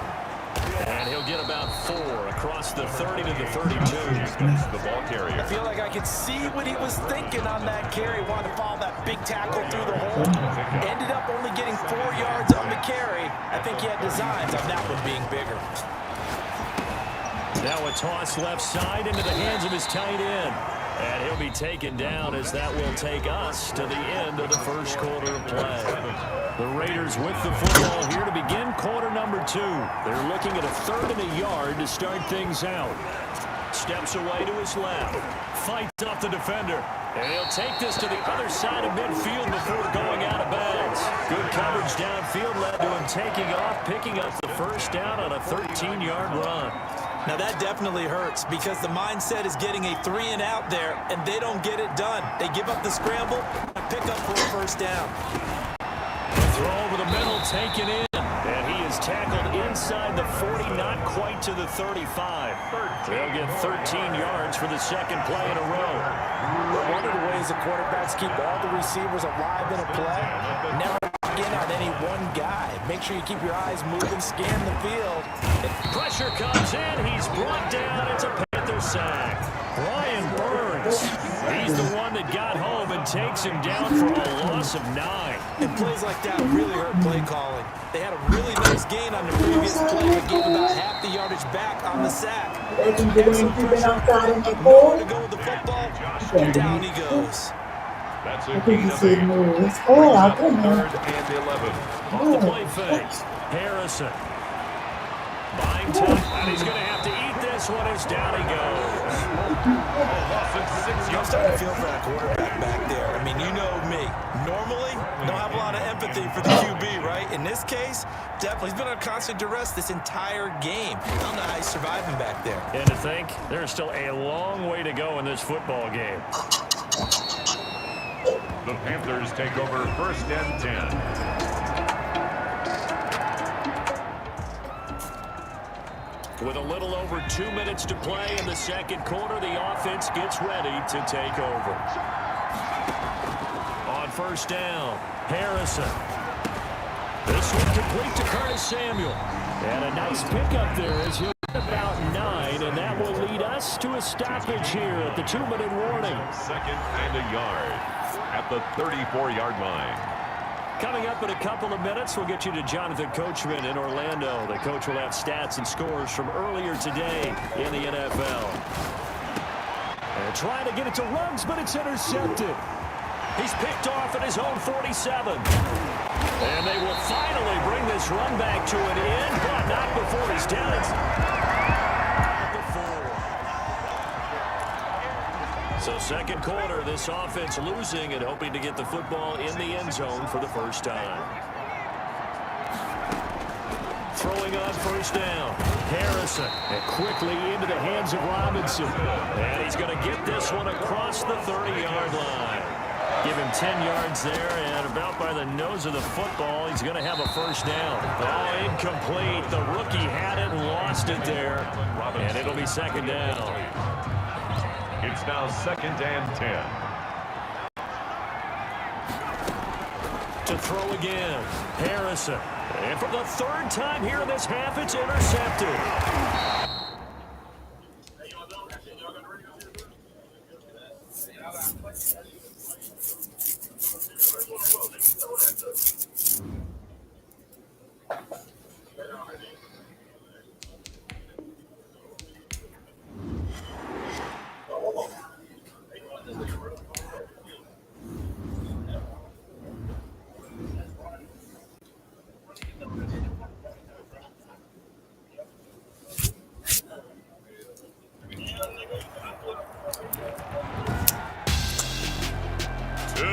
And he'll get about 4 across the 30 to the 32. The ball carrier. I feel like I could see what he was thinking on that carry. Wanted to follow that big tackle through the hole. Ended up only getting 4 yards on the carry. I think he had designs on that one being bigger. Now a toss left side into the hands of his tight end. And he'll be taken down as that will take us to the end of the first quarter of play. The Raiders with the football here to begin quarter number 2. They're looking at a 3rd and a yard to start things out. Steps away to his left. Fights off the defender. And he'll take this to the other side of midfield before going out of bounds. Good coverage downfield led to him taking off, picking up the first down on a 13-yard run. Now that definitely hurts because the mindset is getting a 3 and out there, and they don't get it done. They give up the scramble and pick up for a first down. Throw over the middle, taken in. And he is tackled inside the 40, not quite to the 35. They'll get 13 yards for the second play in a row. One of the ways the quarterbacks keep all the receivers alive in a play, never lock in on any one guy. Make sure you keep your eyes moving, scan the field. Pressure comes in. He's brought down. It's a Panther sack. Brian Burns. He's the one that got home and takes him down for a loss of 9. And plays like that really hurt play calling. They had a really nice gain on the previous play, but gave about half the yardage back on the sack. Excellent pressure. Nowhere to go with the football. Down he goes. That's a gain of 8. Brings up 3rd and 11. Off the play fake. Harrison. Buying time, and he's going to have to eat this one as down he goes. I'm starting to feel for that quarterback back there. I mean, you know me. Normally, don't have a lot of empathy for the QB, right? In this case, definitely. He's been on constant duress this entire game. I don't know how he's surviving back there. And to think, there's still a long way to go in this football game. The Panthers take over 1st and 10. With a little over 2 minutes to play in the second quarter, the offense gets ready to take over. On first down, Harrison. This one complete to Curtis Samuel. And a nice pickup there as he'll get about 9, and that will lead us to a stoppage here at the 2-minute warning. 2nd and a yard at the 34-yard line. Coming up in a couple of minutes, we'll get you to Jonathan Coachman in Orlando. The coach will have stats and scores from earlier today in the NFL. And trying to get it to Ruggs, but it's intercepted. He's picked off at his own 47. And they will finally bring this run back to an end, but not before he's down. So second quarter, this offense losing and hoping to get the football in the end zone for the first time. Throwing on first down, Harrison. And quickly into the hands of Robinson. And he's going to get this one across the 30-yard line. Give him 10 yards there, and about by the nose of the football, he's going to have a first down. Oh, incomplete. The rookie had it and lost it there. And it'll be second down. It's now 2nd and 10. To throw again, Harrison. And for the 3rd time here in this half, it's intercepted.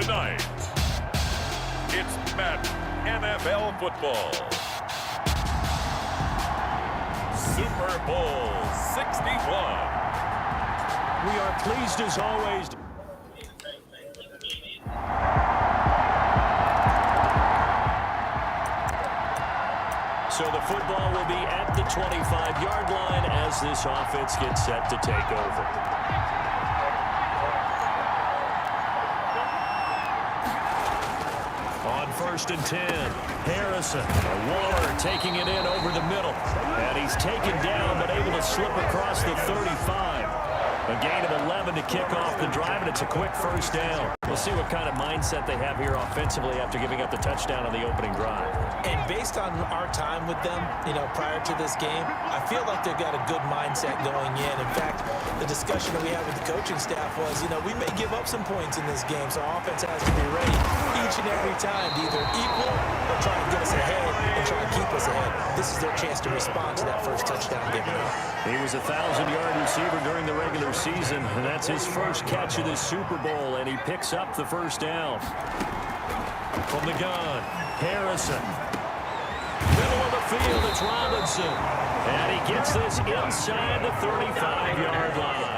Tonight, it's Madden NFL football. Super Bowl 61. We are pleased as always. So the football will be at the 25-yard line as this offense gets set to take over. On 1st and 10, Harrison. Waller taking it in over the middle. And he's taken down but able to slip across the 35. A gain of 11 to kick off the drive, and it's a quick first down. We'll see what kind of mindset they have here offensively after giving up the touchdown on the opening drive. And based on our time with them, prior to this game, I feel like they've got a good mindset going in. In fact, the discussion that we had with the coaching staff was, we may give up some points in this game, so our offense has to be ready each and every time to either equal or try and get us ahead and try and keep us ahead. This is their chance to respond to that first touchdown given up. He was a 1,000-yard receiver during the regular season, and that's his first catch of this Super Bowl, and he picks up the first down. From the gun, Harrison. Middle of the field, it's Robinson. And he gets this inside the 35-yard line.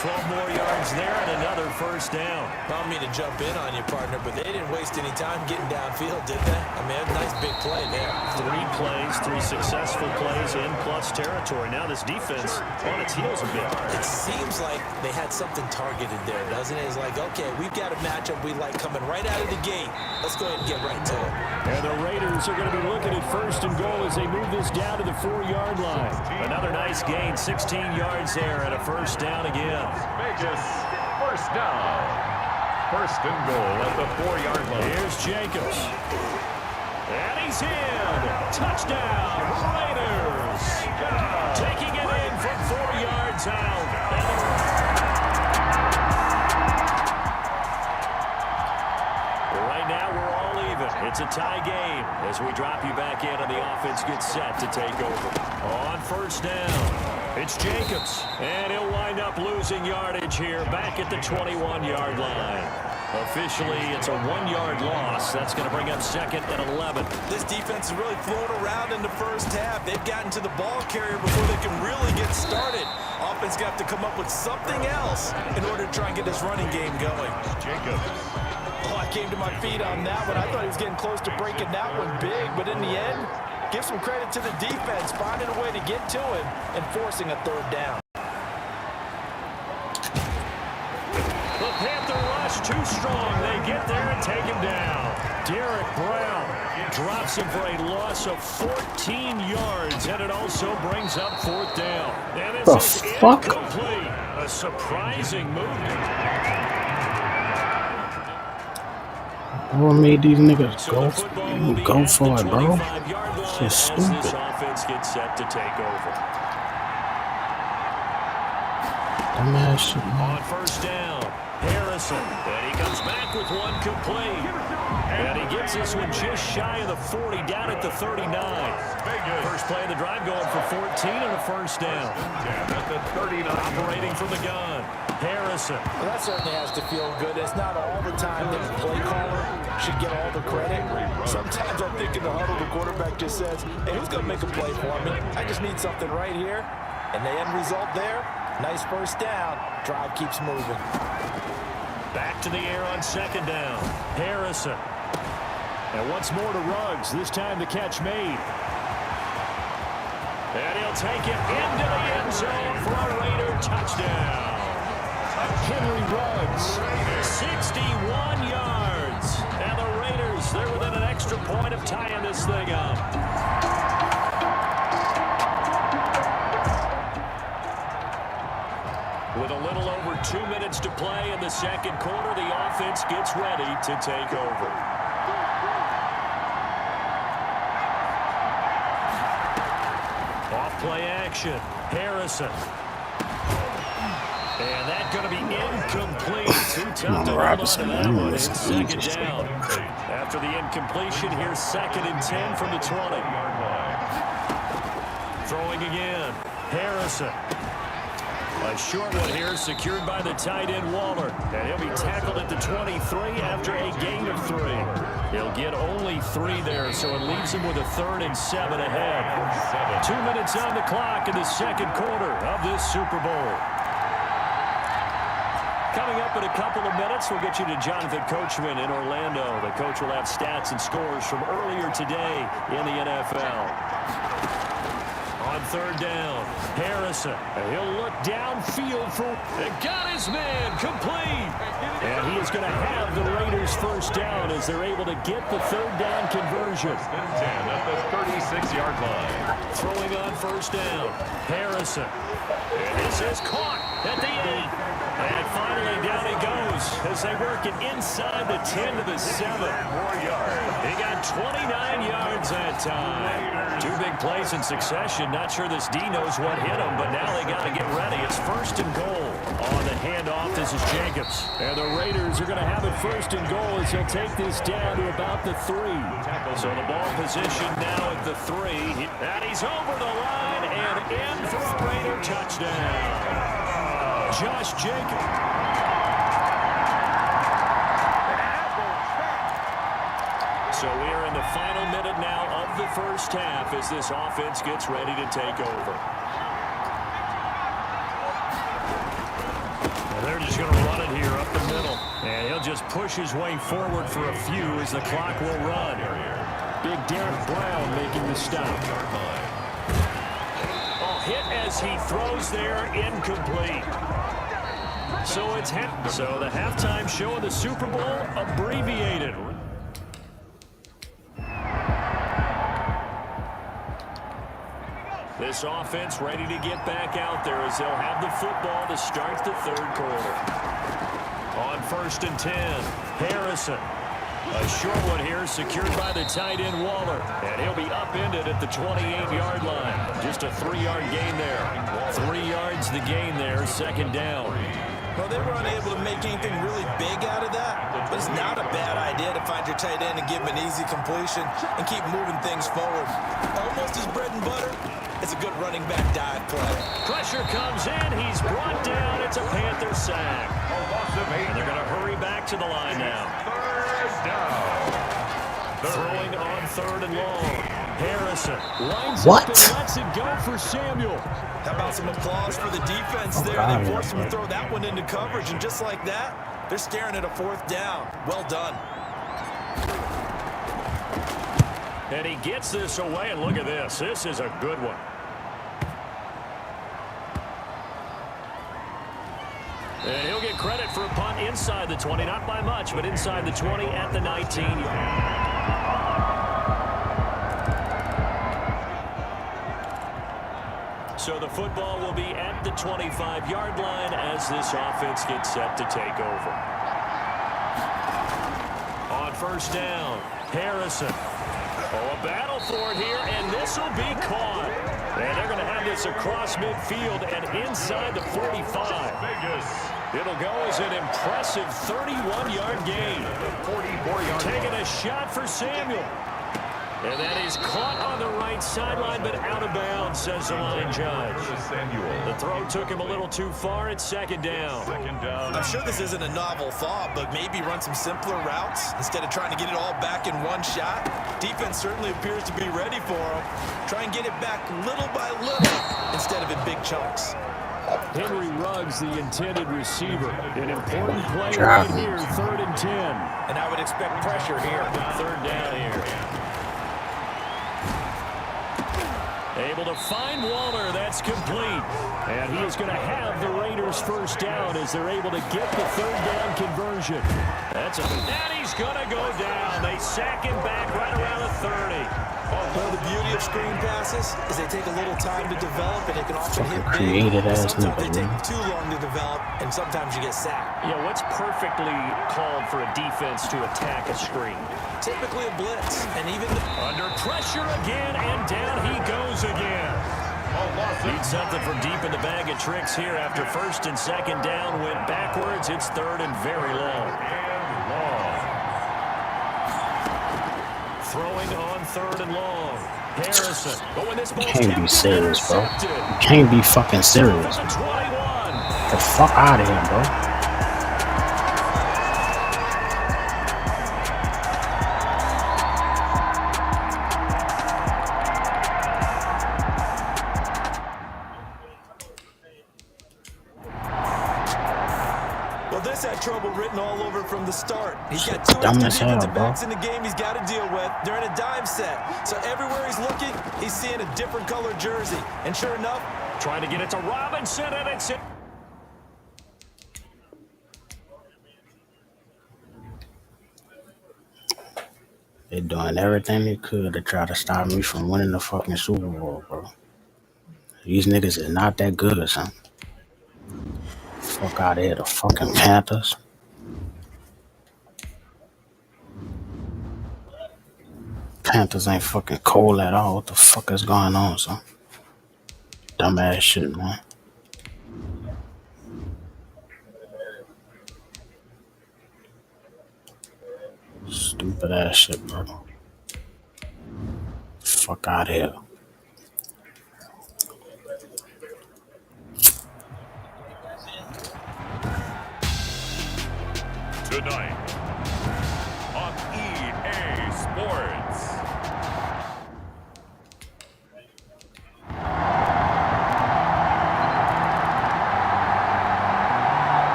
12 more yards there and another first down. I don't mean to jump in on you, partner, but they didn't waste any time getting downfield, did they? I mean, a nice big play there. 3 plays, 3 successful plays in plus territory. Now this defense on its heels a bit. It seems like they had something targeted there, doesn't it? It's like, okay, we've got a matchup we like coming right out of the gate. Let's go ahead and get right to it. And the Raiders are going to be looking at 1st and goal as they move this down to the 4-yard line. Another nice gain, 16 yards there and a first down again. Vegas, first down. 1st and goal at the 4-yard line. Here's Jacobs. And he's in. Touchdown, Raiders. Taking it in from 4 yards out. Right now, we're all even. It's a tie game as we drop you back in and the offense gets set to take over. On 1st down. It's Jacobs, and he'll wind up losing yardage here back at the 21-yard line. Officially, it's a 1-yard loss. That's going to bring up 2nd and 11. This defense has really flown around in the first half. They've gotten to the ball carrier before they can really get started. Offense got to come up with something else in order to try and get this running game going. Jacobs. Oh, I came to my feet on that one. I thought he was getting close to breaking that one big, but in the end, give some credit to the defense, finding a way to get to him and forcing a 3rd down. The Panther rush too strong. They get there and take him down. Derek Brown drops him for a loss of 14 yards, and it also brings up 4th down. And it's incomplete. A surprising movement. What made these niggas go for it, bro? It's stupid. This offense gets set to take over. Dumbass shit, man. On 1st down, Harrison. And he comes back with one complete. And he gets this one just shy of the 40, down at the 39. First play of the drive going for 14 and a first down. At the 39. Operating from the gun, Harrison. Well, that certainly has to feel good. It's not all the time that the play caller should get all the credit. Sometimes I'm thinking the huddle, the quarterback just says, hey, who's going to make a play for me? I just need something right here. And the end result there, nice first down. Drive keeps moving. Back to the air on 2nd down. Harrison. And once more to Ruggs. This time the catch made. And he'll take it into the end zone for a Raider touchdown. Henry Ruggs, 61 yards. And the Raiders, they're within an extra point of tying this thing up. With a little over 2 minutes to play in the 2nd quarter, the offense gets ready to take over. Off-play action, Harrison. And that's going to be incomplete. Too tough to hold on to that one. It's 2nd down. After the incompletion, here's 2nd and 10 from the 20. Throwing again, Harrison. A short one here, secured by the tight end Waller. And he'll be tackled at the 23 after a gain of 3. He'll get only 3 there, so it leaves him with a 3rd and 7 ahead. 2 minutes on the clock in the second quarter of this Super Bowl. Coming up in a couple of minutes, we'll get you to Jonathan Coachman in Orlando. The coach will have stats and scores from earlier today in the NFL. On 3rd down, Harrison. He'll look downfield for... got his man complete. And he is going to have the Raiders' 1st down as they're able to get the 3rd down conversion. 10 at the 36-yard line. Throwing on 1st down, Harrison. And this is caught at the 8. And finally down he goes as they work it inside the 10 to the 7. He got 29 yards that time. 2 big plays in succession. Not sure this D knows what hit him, but now they got to get ready. It's 1st and goal. On the handoff, this is Jacobs. And the Raiders are going to have it 1st and goal as he'll take this down to about the 3. So the ball position now at the 3. And he's over the line and in for a Raider touchdown. Josh Jacobs. So we're in the final minute now of the 1st half as this offense gets ready to take over. And they're just going to run it here up the middle. And he'll just push his way forward for a few as the clock will run. Big Derek Brown making the stop. Hit as he throws there, incomplete. So it's so the halftime show of the Super Bowl abbreviated. This offense ready to get back out there as they'll have the football to start the 3rd quarter. On 1st and 10, Harrison. A short one here, secured by the tight end Waller. And he'll be upended at the 28-yard line. Just a 3-yard gain there. 3 yards the gain there, 2nd down. Well, they were unable to make anything really big out of that. But it's not a bad idea to find your tight end and give him an easy completion and keep moving things forward. Almost his bread and butter. It's a good running back dive play. Pressure comes in. He's brought down. It's a Panther sack. And they're going to hurry back to the line now. Throwing on 3rd and long. Harrison lines up and lets it go for Samuel. How about some applause for the defense there? They forced him to throw that one into coverage, and just like that, they're staring at a 4th down. Well done. And he gets this away, and look at this. This is a good one. And he'll get credit for a punt inside the 20, not by much, but inside the 20 at the 19. So the football will be at the 25-yard line as this offense gets set to take over. On 1st down, Harrison. Oh, a battle for it here, and this will be caught. And they're going to have this across midfield and inside the 45. It'll go as an impressive 31-yard gain. 44-yard. Taking a shot for Samuel. And that is caught on the right sideline, but out of bounds, says the line judge. The throw took him a little too far. It's 2nd down. I'm sure this isn't a novel thought, but maybe run some simpler routes instead of trying to get it all back in one shot. Defense certainly appears to be ready for him. Try and get it back little by little instead of in big chunks. Henry Ruggs, the intended receiver. An important play right here, 3rd and 10. And I would expect pressure here. 3rd down here. Able to find Waller. That's complete. And he is going to have the Raiders' 1st down as they're able to get the 3rd down conversion. And he's going to go down. They sack him back right around the 30. Well, the beauty of screen passes is they take a little time to develop, and they can often hit big. Created as Sometimes they take too long to develop, and sometimes you get sacked. Yeah, what's perfectly called for a defense to attack a screen? Typically a blitz, and even under pressure again, and down he goes again. Need something from deep in the bag of tricks here after 1st and 2nd down. Went backwards. It's 3rd and very long. Throwing on 3rd and long. Harrison. But when this ball can't be serious, bro. You can't be fucking serious. Get the fuck out of here, bro. Well, this had trouble written all over from the start. He's got two Dumb extra as hell, defensive bro. backs in the game he's got to deal with. They're in a dime set. So everywhere he's looking, he's seeing a different color jersey. And sure enough, trying to get it to Robinson, and it's it. They're doing everything they could to try to stop me from winning the fucking Super Bowl, bro. These niggas is not that good, son. Fuck out of here, the fucking Panthers. Panthers ain't fucking cold at all. What the fuck is going on, son? Dumbass shit, man. Stupid ass shit, bro. Fuck out of here. Tonight on EA Sports.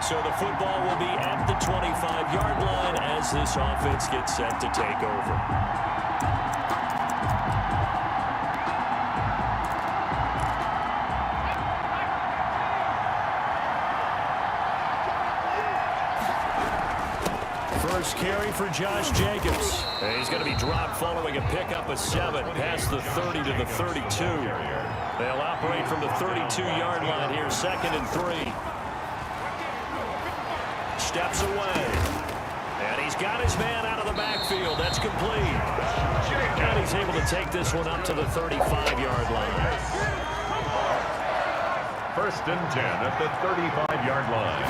So the football will be at the 25-yard line as this offense gets set to take over. First carry for Josh Jacobs. And he's going to be dropped following a pickup of 7 past the 30 to the 32. They'll operate from the 32-yard line here, 2nd and 3. Steps away. And he's got his man out of the backfield. That's complete. And he's able to take this one up to the 35-yard line. 1st and 10 at the 35-yard line.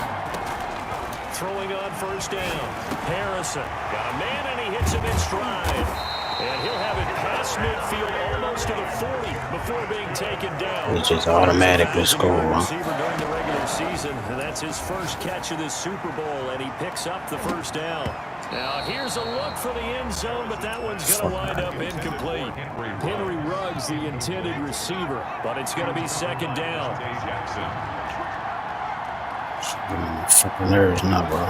Throwing on 1st down. Harrison got a man, and he hits him in stride. And he'll have it past midfield almost to the 40 before being taken down. Which is automatically score, Receiver during the regular season, and that's his first catch of this Super Bowl, and he picks up the 1st down. Now here's a look for the end zone, but that one's going to wind up incomplete. Henry Ruggs, the intended receiver, but it's going to be 2nd down. Fucking nerves now, bro.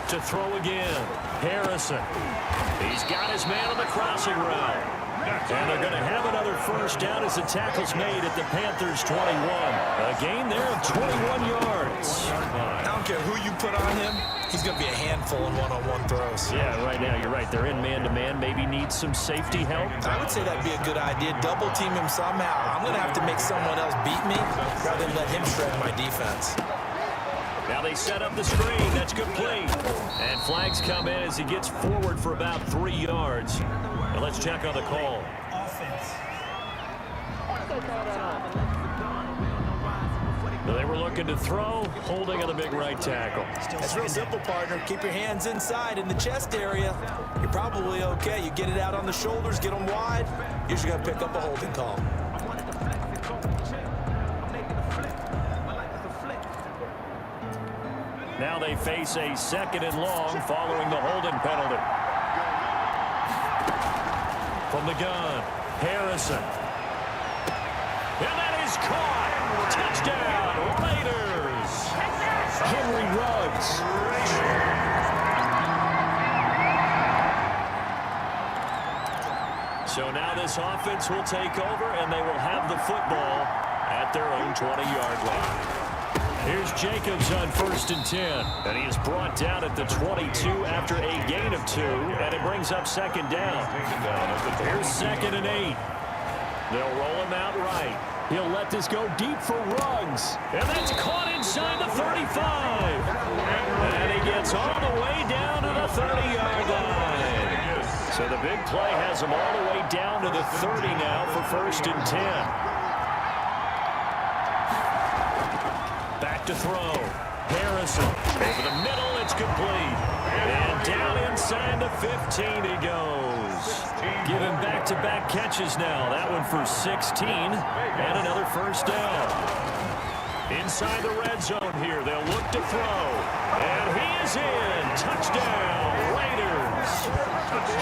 To throw again, Harrison. He's got his man on the crossing route. And they're going to have another 1st down as the tackle's made at the Panthers' 21. A gain there of 21 yards. I don't care who you put on him, he's going to be a handful in one-on-one throws. Yeah, right now you're right. They're in man-to-man. Maybe needs some safety help. I would say that'd be a good idea. Double team him somehow. I'm going to have to make someone else beat me rather than let him shred my defense. Now they set up the screen. That's complete. And flags come in as he gets forward for about 3 yards. And let's check on the call. They were looking to throw, holding on the big right tackle. That's real simple, partner. Keep your hands inside in the chest area. You're probably okay. You get it out on the shoulders, get them wide. Usually got to pick up a holding call. Now they face a 2nd and long following the holding penalty. From the gun, Harrison. And that is caught. Touchdown, Raiders. Henry Ruggs. So now this offense will take over, and they will have the football at their own 20-yard line. Here's Jacobs on 1st and 10. And he is brought down at the 22 after a gain of 2. And it brings up 2nd down. Here's 2nd and 8. They'll roll him out right. He'll let this go deep for Ruggs. And that's caught inside the 35. And he gets all the way down to the 30-yard line. So the big play has him all the way down to the 30 now for 1st and 10. Back to throw. Harrison over the middle. It's complete. And down inside the 15 he goes. Giving back-to-back catches now. That one for 16 and another first down. Inside the red zone here. They'll look to throw. And he is in. Touchdown, Raiders.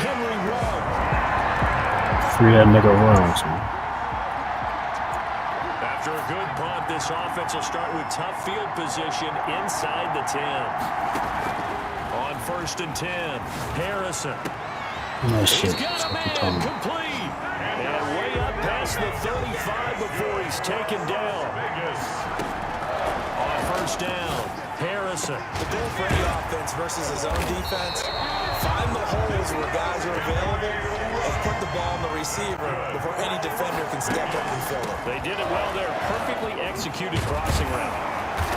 Henry Ruggs. Free that nigga runs, man. After a good punt, this offense will start with tough field position inside the 10. On 1st and 10, Harrison. That shit He's got a man fucking complete. And way up past the 35 before he's taken down. On 1st down, Harrison. The goal for any offense versus his own defense, find the holes where guys are available and put the ball on the receiver before any defender can step up and fill it. They did it well there. Perfectly executed crossing route.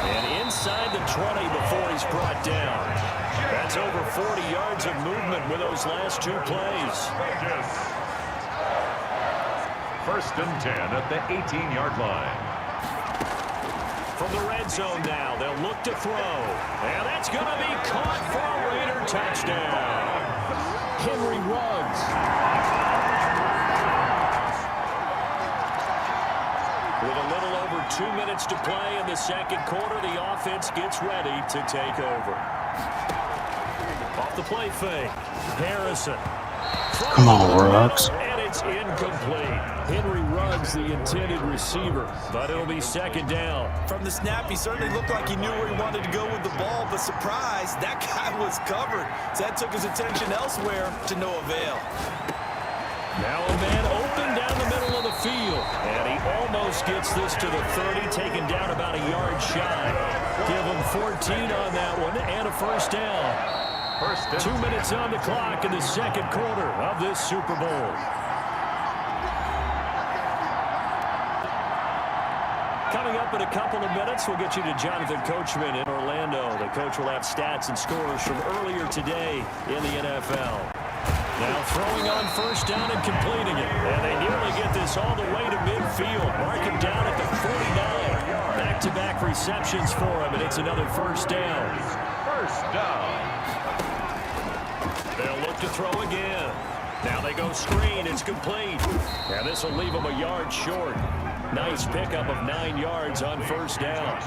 And inside the 20 before he's brought down. That's over 40 yards of movement with those last 2 plays. 1st and 10 at the 18-yard line. From the red zone now, they'll look to throw. And that's going to be caught for a Raider touchdown. Henry Ruggs. With a little over 2 minutes to play in the second quarter, the offense gets ready to take over. Off the play fake, Harrison. Come on, Ruggs. And it's incomplete. Henry Ruggs, the intended receiver, but it'll be 2nd down. From the snap, he certainly looked like he knew where he wanted to go with the ball, but surprise, that guy was covered. So that took his attention elsewhere to no avail. Now a man open down the middle of the field. And he almost gets this to the 30, taken down about a yard shy. Give him 14 on that one and a first down. 2 minutes on the clock in the second quarter of this Super Bowl. Coming up in a couple of minutes, we'll get you to Jonathan Coachman in Orlando. The coach will have stats and scores from earlier today in the NFL. Now throwing on 1st down and completing it. And they nearly get this all the way to midfield. Mark him down at the 49. Back-to-back receptions for him, and it's another first down. First down. They'll look to throw again. Now they go screen. It's complete. And this will leave them a yard short. Nice pickup of 9 yards on 1st down.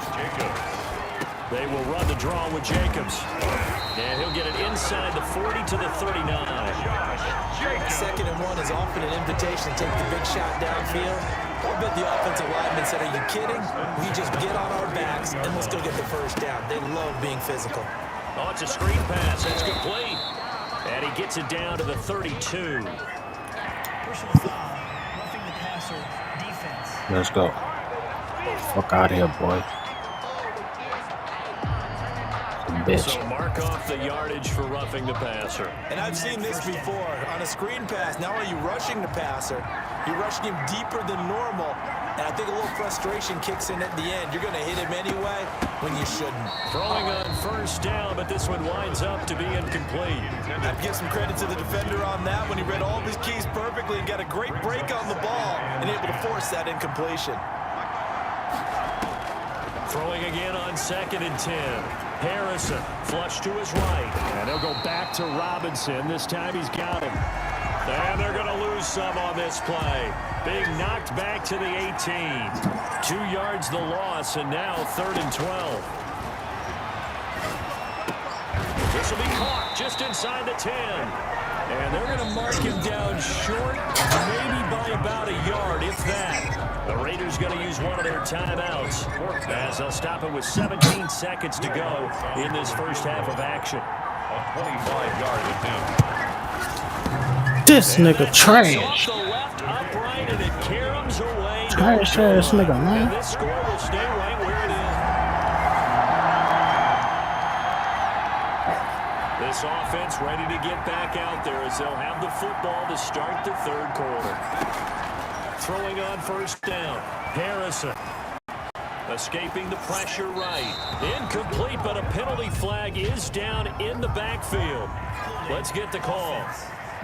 They will run the draw with Jacobs. And he'll get it inside the 40 to the 39. 2nd and 1 is often an invitation to take the big shot downfield. I bet the offensive lineman said, are you kidding? We just get on our backs and let's go get the first down. They love being physical. Oh, it's a screen pass. It's complete. And he gets it down to the 32. Personal foul, roughing the passer, defense. Let's go. Fuck out of here, boy. Bitch. So mark off the yardage for roughing the passer. And I've seen this before. On a screen pass, not only are you rushing the passer, you're rushing him deeper than normal. And I think a little frustration kicks in at the end. You're going to hit him anyway when you shouldn't. Throwing on 1st down, but this one winds up to be incomplete. I'd give some credit to the defender on that when he read all of his keys perfectly and got a great break on the ball and able to force that incompletion. Throwing again on 2nd and 10. Harrison, flush to his right. And he'll go back to Robinson. This time he's got him. And they're going to lose some on this play. Being knocked back to the 18. 2 yards the loss, and now 3rd and 12. This will be caught just inside the 10. And they're going to mark him down short, maybe by about a yard, if that. The Raiders going to use one of their timeouts as they'll stop it with 17 seconds to go in this first half of action. A 25-yard attempt. This nigga trash. Off the left, upright, and it caroms away. Trash ass nigga, And man. this score will stay right where it is. This offense ready to get back out there as they'll have the football to start the 3rd quarter. Throwing on 1st down. Harrison. Escaping the pressure right. Incomplete, but a penalty flag is down in the backfield. Let's get the call.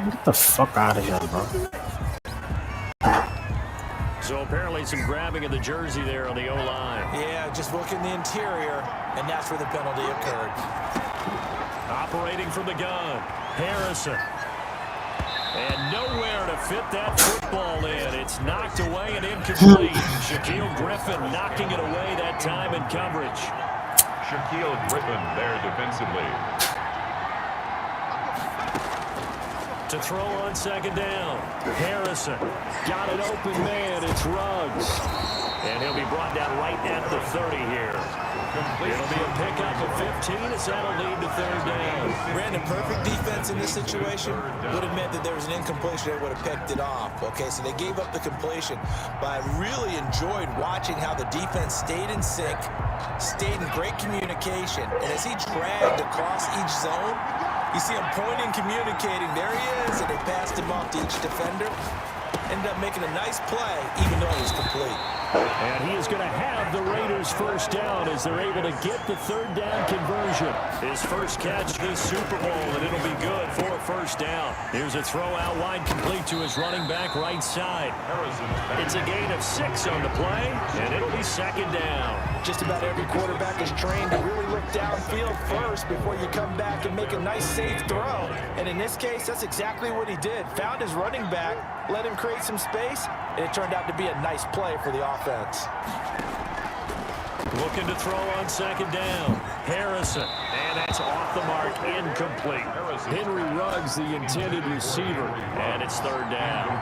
Get the fuck out of here, bro. So apparently some grabbing of the jersey there on the O-line. Yeah, just working the interior, and that's where the penalty occurred. Operating from the gun, Harrison. And nowhere to fit that football in. It's knocked away and incomplete. Shaquille Griffin knocking it away that time in coverage. Shaquille Griffin there defensively. To throw on second down, Harrison. Got an open man, it's Ruggs. And he'll be brought down right at the 30 here. It'll be a pickup of 15 as that'll lead to third down. Brandon, perfect defense in this situation would have meant that there was an incompletion. They would have picked it off. Okay, so they gave up the completion. But I really enjoyed watching how the defense stayed in sync, stayed in great communication. And as he dragged across each zone, you see him pointing, communicating. There he is, and they passed him off to each defender. Ended up making a nice play, even though it was complete. And he is going to have the Raiders first down as they're able to get the third down conversion. His first catch this Super Bowl, and it'll be good for a first down. Here's a throw out wide, complete to his running back right side. It's a gain of 6 on the play, and it'll be second down. Just about every quarterback is trained to really look downfield first before you come back and make a nice, safe throw. And in this case, that's exactly what he did. Found his running back, let him create some space, and it turned out to be a nice play for the offense. Looking to throw on second down. Harrison. And that's off the mark, incomplete. Henry Ruggs, the intended receiver. And it's third down.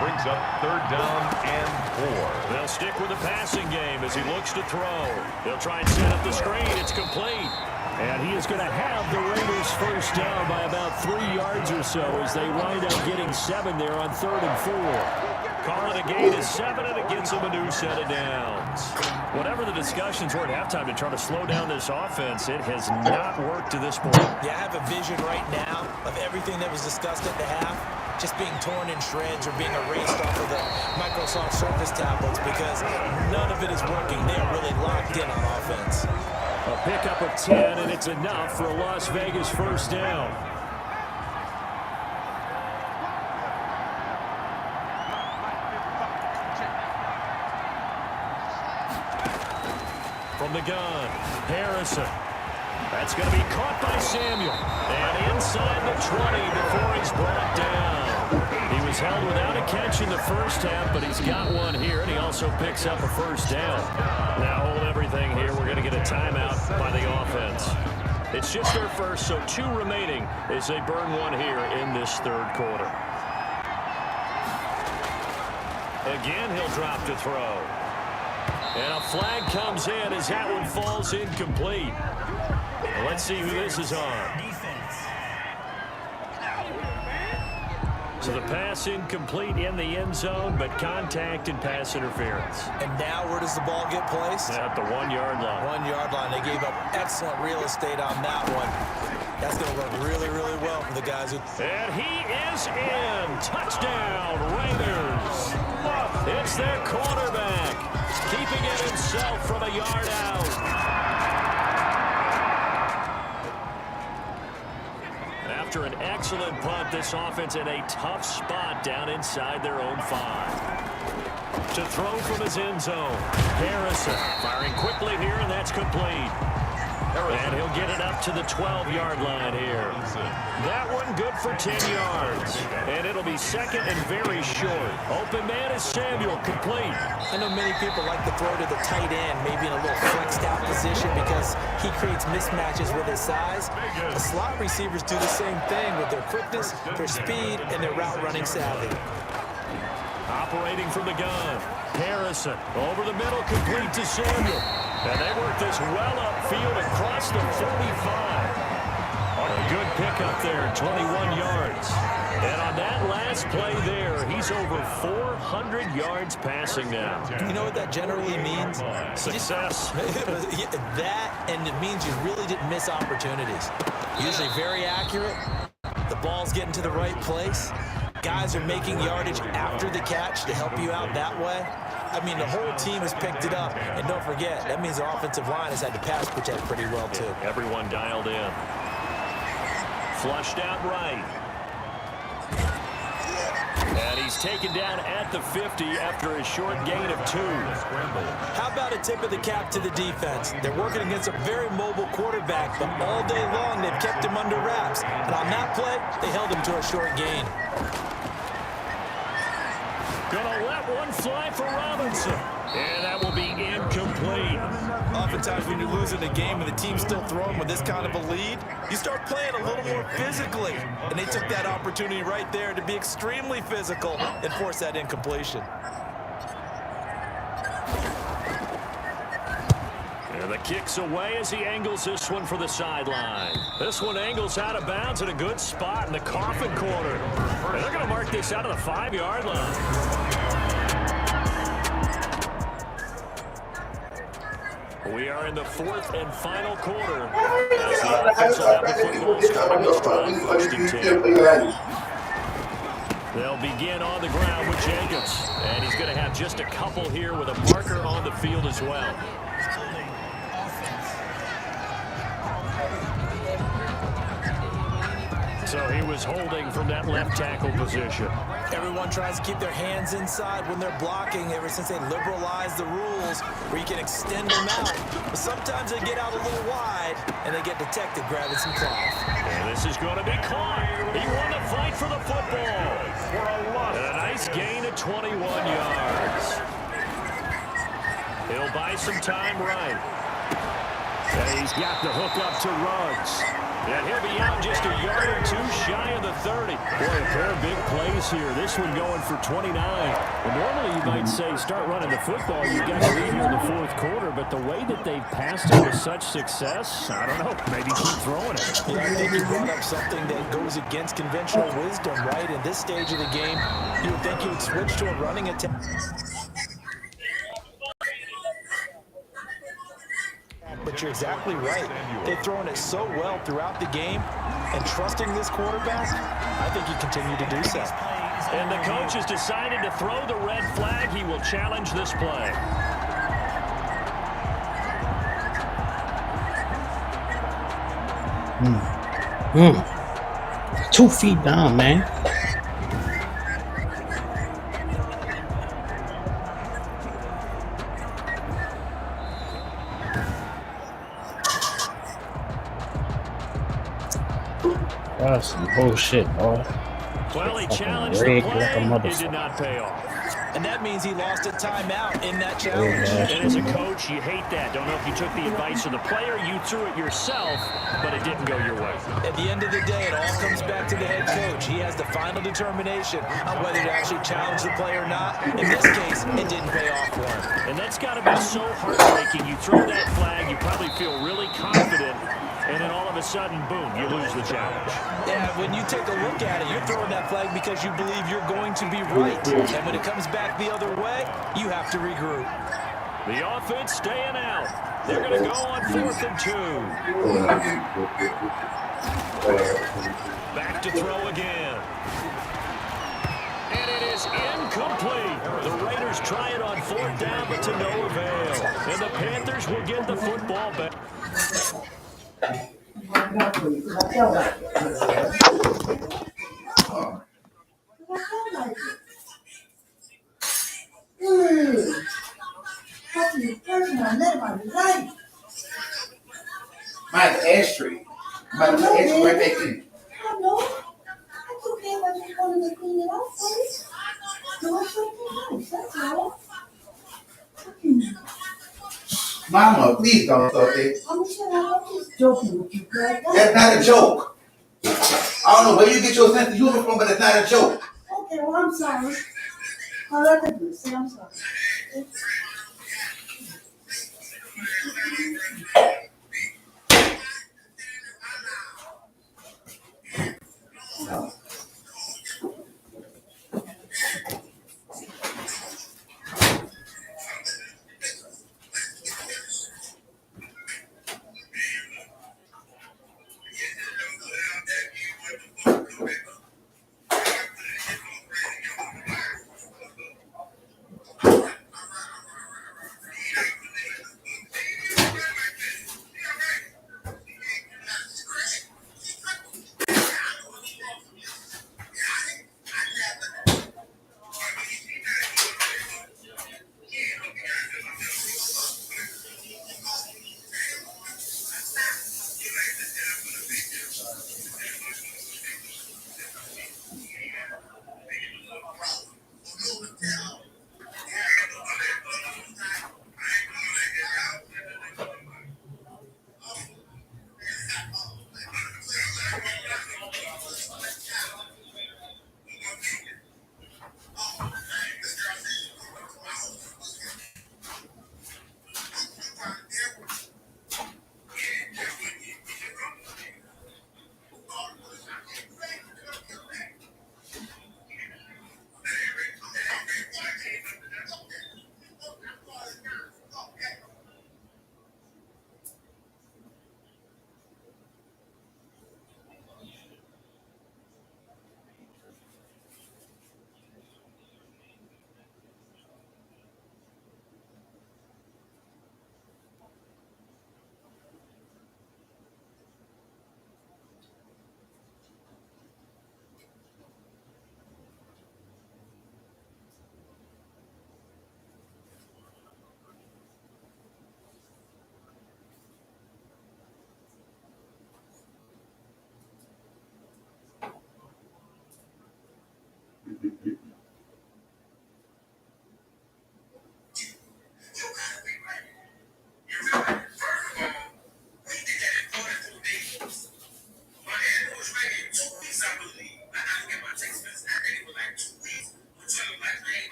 Brings up third down and 4. They'll stick with the passing game as he looks to throw. They'll try and set up the screen. It's complete. And he is going to have the Raiders first down by about 3 yards or so as they wind up getting 7 there on 3rd and 4. Calling a gain is 7, and it gets him a new set of downs. Whatever the discussions were at halftime to try to slow down this offense, it has not worked to this point. Yeah, I have a vision right now of everything that was discussed at the half just being torn in shreds or being erased off of the Microsoft Surface tablets because none of it is working. They're really locked in on offense. A pickup of 10, and it's enough for a Las Vegas first down. From the gun, Harrison. That's going to be caught by Samuel. And inside the 20 before he's brought down. He was held without a catch in the first half, but he's got one here, and he also picks up a first down. Now hold everything here. We're going to get a timeout by the offense. It's just their first, so 2 remaining as they burn one here in this third quarter. Again, he'll drop to throw. And a flag comes in as that one falls incomplete. Well, let's see who this is on. So the pass incomplete in the end zone, but contact and pass interference. And now where does the ball get placed? At the 1-yard line. 1-yard line. They gave up excellent real estate on that one. That's going to work really, really well for the guys who... And he is in. Touchdown, Raiders. It's their quarterback, keeping it himself from a yard out. After an excellent punt, this offense in a tough spot down inside their own 5. To throw from his end zone, Harrison firing quickly here, and that's complete. And he'll get it up to the 12-yard line here. That one good for 10 yards. And it'll be second and very short. Open man is Samuel, complete. I know many people like to throw to the tight end, maybe in a little flexed out position because he creates mismatches with his size. The slot receivers do the same thing with their quickness, their speed, and their route running savvy. Operating from the gun, Harrison over the middle, complete to Samuel. And they work this well upfield across the 45. A good pickup there, 21 yards. And on that last play there, he's over 400 yards passing now. You know what that generally means? Success. That, and it means you really didn't miss opportunities. Usually very accurate. The ball's getting to the right place. Guys are making yardage after the catch to help you out that way. I mean, the whole team has picked it up. And don't forget, that means the offensive line has had to pass protect pretty well, too. Everyone dialed in. Flushed out right. And he's taken down at the 50 after a short gain of 2. How about a tip of the cap to the defense? They're working against a very mobile quarterback, but all day long they've kept him under wraps. And on that play, they held him to a short gain. Gonna let one fly for Robinson. And that will be incomplete. Oftentimes when you're losing a game and the team's still throwing with this kind of a lead, you start playing a little more physically. And they took that opportunity right there to be extremely physical and force that incompletion. And the kick's away as he angles this one for the sideline. This one angles out of bounds in a good spot in the coffin corner. And they're going to mark this out of the 5-yard line. We are in the 4th and final quarter as the offense will have the football starting this drive first and 10. They'll begin on the ground with Jacobs. And he's going to have just a couple here with a marker on the field as well. So he was holding from that left tackle position. Everyone tries to keep their hands inside when they're blocking ever since they liberalized the rules where you can extend them out. But sometimes they get out a little wide and they get detected grabbing some cloth. And this is going to be caught. He won the fight for the football. And a nice gain of 21 yards. He'll buy some time right. And he's got the hook up to Ruggs. And he'll be out just a yard or 2 shy of the 30. Boy, a pair of big plays here. This one going for 29. And normally you might say start running the football. You've got to lead here in the 4th quarter. But the way that they've passed it with such success, I don't know. Maybe keep throwing it. Yeah, I think you brought up something that goes against conventional wisdom, right? In this stage of the game, you would think you would switch to a running attack. But you're exactly right. They've thrown it so well throughout the game, and trusting this quarterback, I think you continue to do so. And the coach has decided to throw the red flag. He will challenge this play. Mm. 2 feet down, man. That's some bullshit, boy. Well, he challenged the play. It did not pay off. And that means he lost a timeout in that challenge. And as a coach, you hate that. Don't know if you took the advice of the player, you threw it yourself, but it didn't go your way. At the end of the day, it all comes back to the head coach. He has the final determination on whether to actually challenge the play or not. In this case, it didn't pay off for him. And that's got to be so heartbreaking. You throw that flag, you probably feel really confident, and then all of a sudden, boom, you lose the challenge. Yeah, when you take a look at it, you're throwing that flag because you believe you're going to be right. And when it comes back the other way, you have to regroup. The offense staying out. They're going to go on 4th and 2. Back to throw again. And it is incomplete. The Raiders try it on 4th down, but to no avail. And the Panthers will get the football back. Mine's ashtray. Mine's ashtray right back in. I know. That's okay if I just wanted to clean it up, please. No, it's okay, nice. That's all. Mama, please don't start that. I'm just joking with you, Greg. That's not a joke. I don't know where you get your sense of humor from, but it's not a joke. Okay, well, I'm sorry. All I could do is say I'm sorry.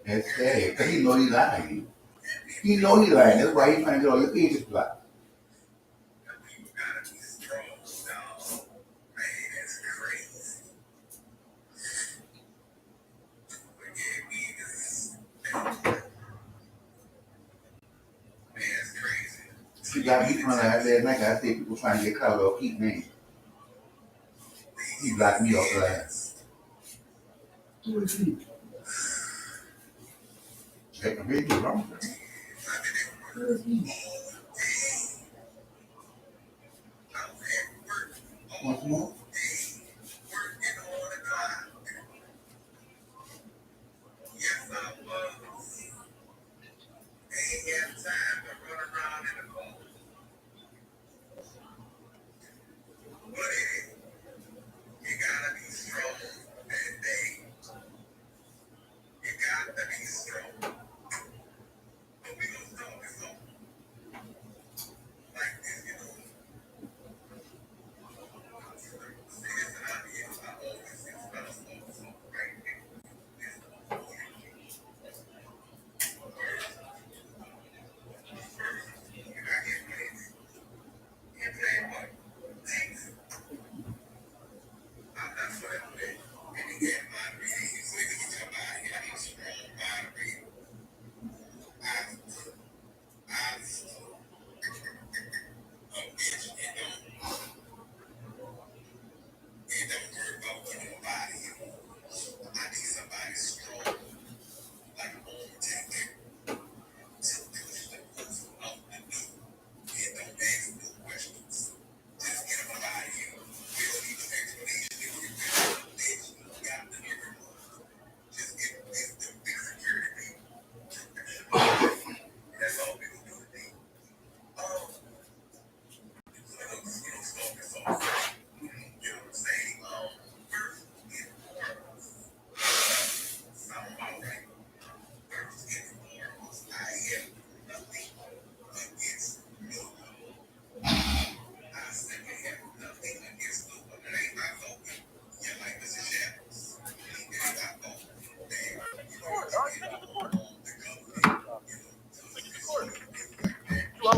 That's sad, because he know he lying. He know he lying. That's why he trying to get all your pages blocked. She got me from last night. I said people trying to get clout off Keith name. He blocked me off last. Who is he? Check the video, wrong. Who is he? Once more.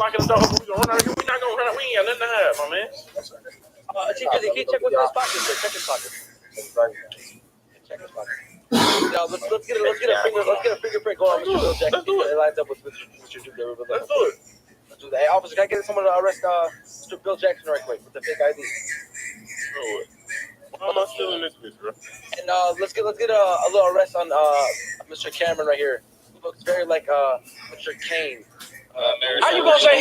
Like a dog, we not gonna run. We ain't got nothing to hide, my man. Chief, can you check with his pockets? Check his pockets. Check his pockets. No, let's get a fingerprint going on Mr. Bill Jackson. It lines up with Mr. Duke. Let's do it. Let's do that. Hey, officer, can I get someone to arrest Mr. Bill Jackson right quick with the fake ID? How am I still in this bitch, bro? And let's get a little arrest on Mr. Cameron right here. He looks very like Mr. Kane. How you gonna say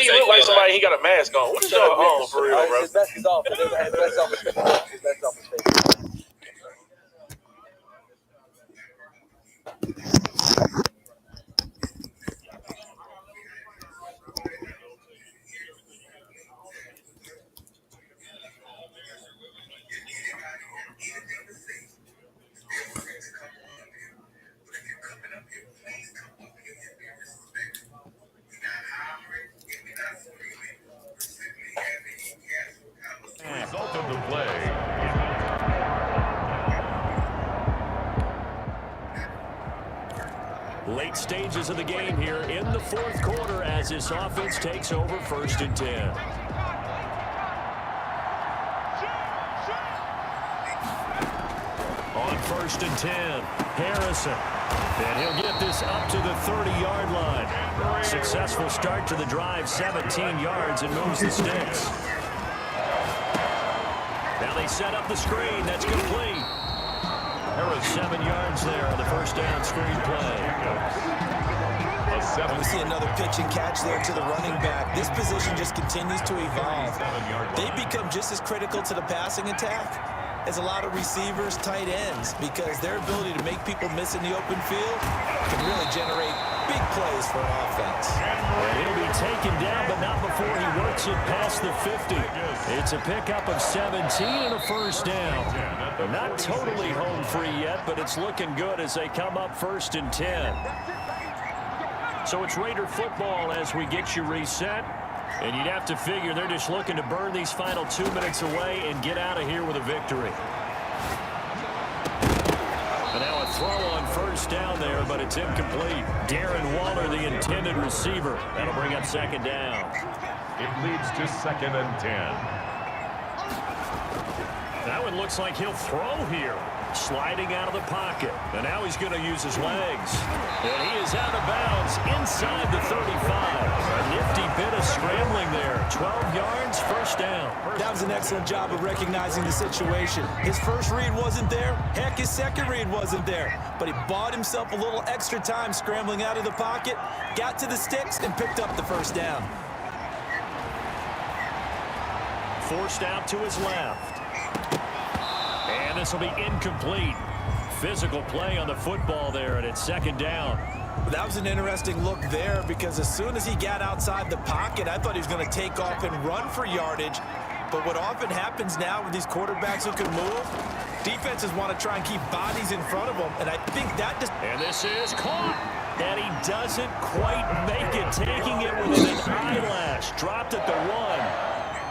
he look like somebody he got a mask on? What is going on for real, bro? His mask is off. His mask is off his face. His mask is off his face. Result of the play. Late stages of the game here in the fourth quarter as this offense takes over 1st and 10. On 1st and 10, Harrison. And he'll get this up to the 30-yard line. Successful start to the drive, 17 yards, and moves the sticks. Now they set up the screen. That's complete. There was 7 yards there on the first down screen play. We see another pitch and catch there to the running back. This position just continues to evolve. They become just as critical to the passing attack as a lot of receivers, tight ends, because their ability to make people miss in the open field can really generate big plays for an offense. And he'll be taken down, but not before he works it past the 50. It's a pickup of 17 and a first down. They're not totally home free yet, but it's looking good as they come up 1st and 10. So it's Raider football as we get you reset. And you'd have to figure they're just looking to burn these final 2 minutes away and get out of here with a victory. And now a throw on first down there, but it's incomplete. Darren Waller, the intended receiver. That'll bring up second down. It leads to 2nd and 10. That one looks like he'll throw here. Sliding out of the pocket. And now he's going to use his legs. And he is out of bounds inside the 35. A nifty bit of scrambling there. 12 yards, first down. That was an excellent job of recognizing the situation. His first read wasn't there. Heck, his second read wasn't there. But he bought himself a little extra time scrambling out of the pocket, got to the sticks, and picked up the first down. Forced out to his left. And this will be incomplete. Physical play on the football there, and it's second down. That was an interesting look there because as soon as he got outside the pocket, I thought he was going to take off and run for yardage. But what often happens now with these quarterbacks who can move, defenses want to try and keep bodies in front of them, and I think that just... And this is caught. And he doesn't quite make it, taking it within an eyelash. Dropped at the 1.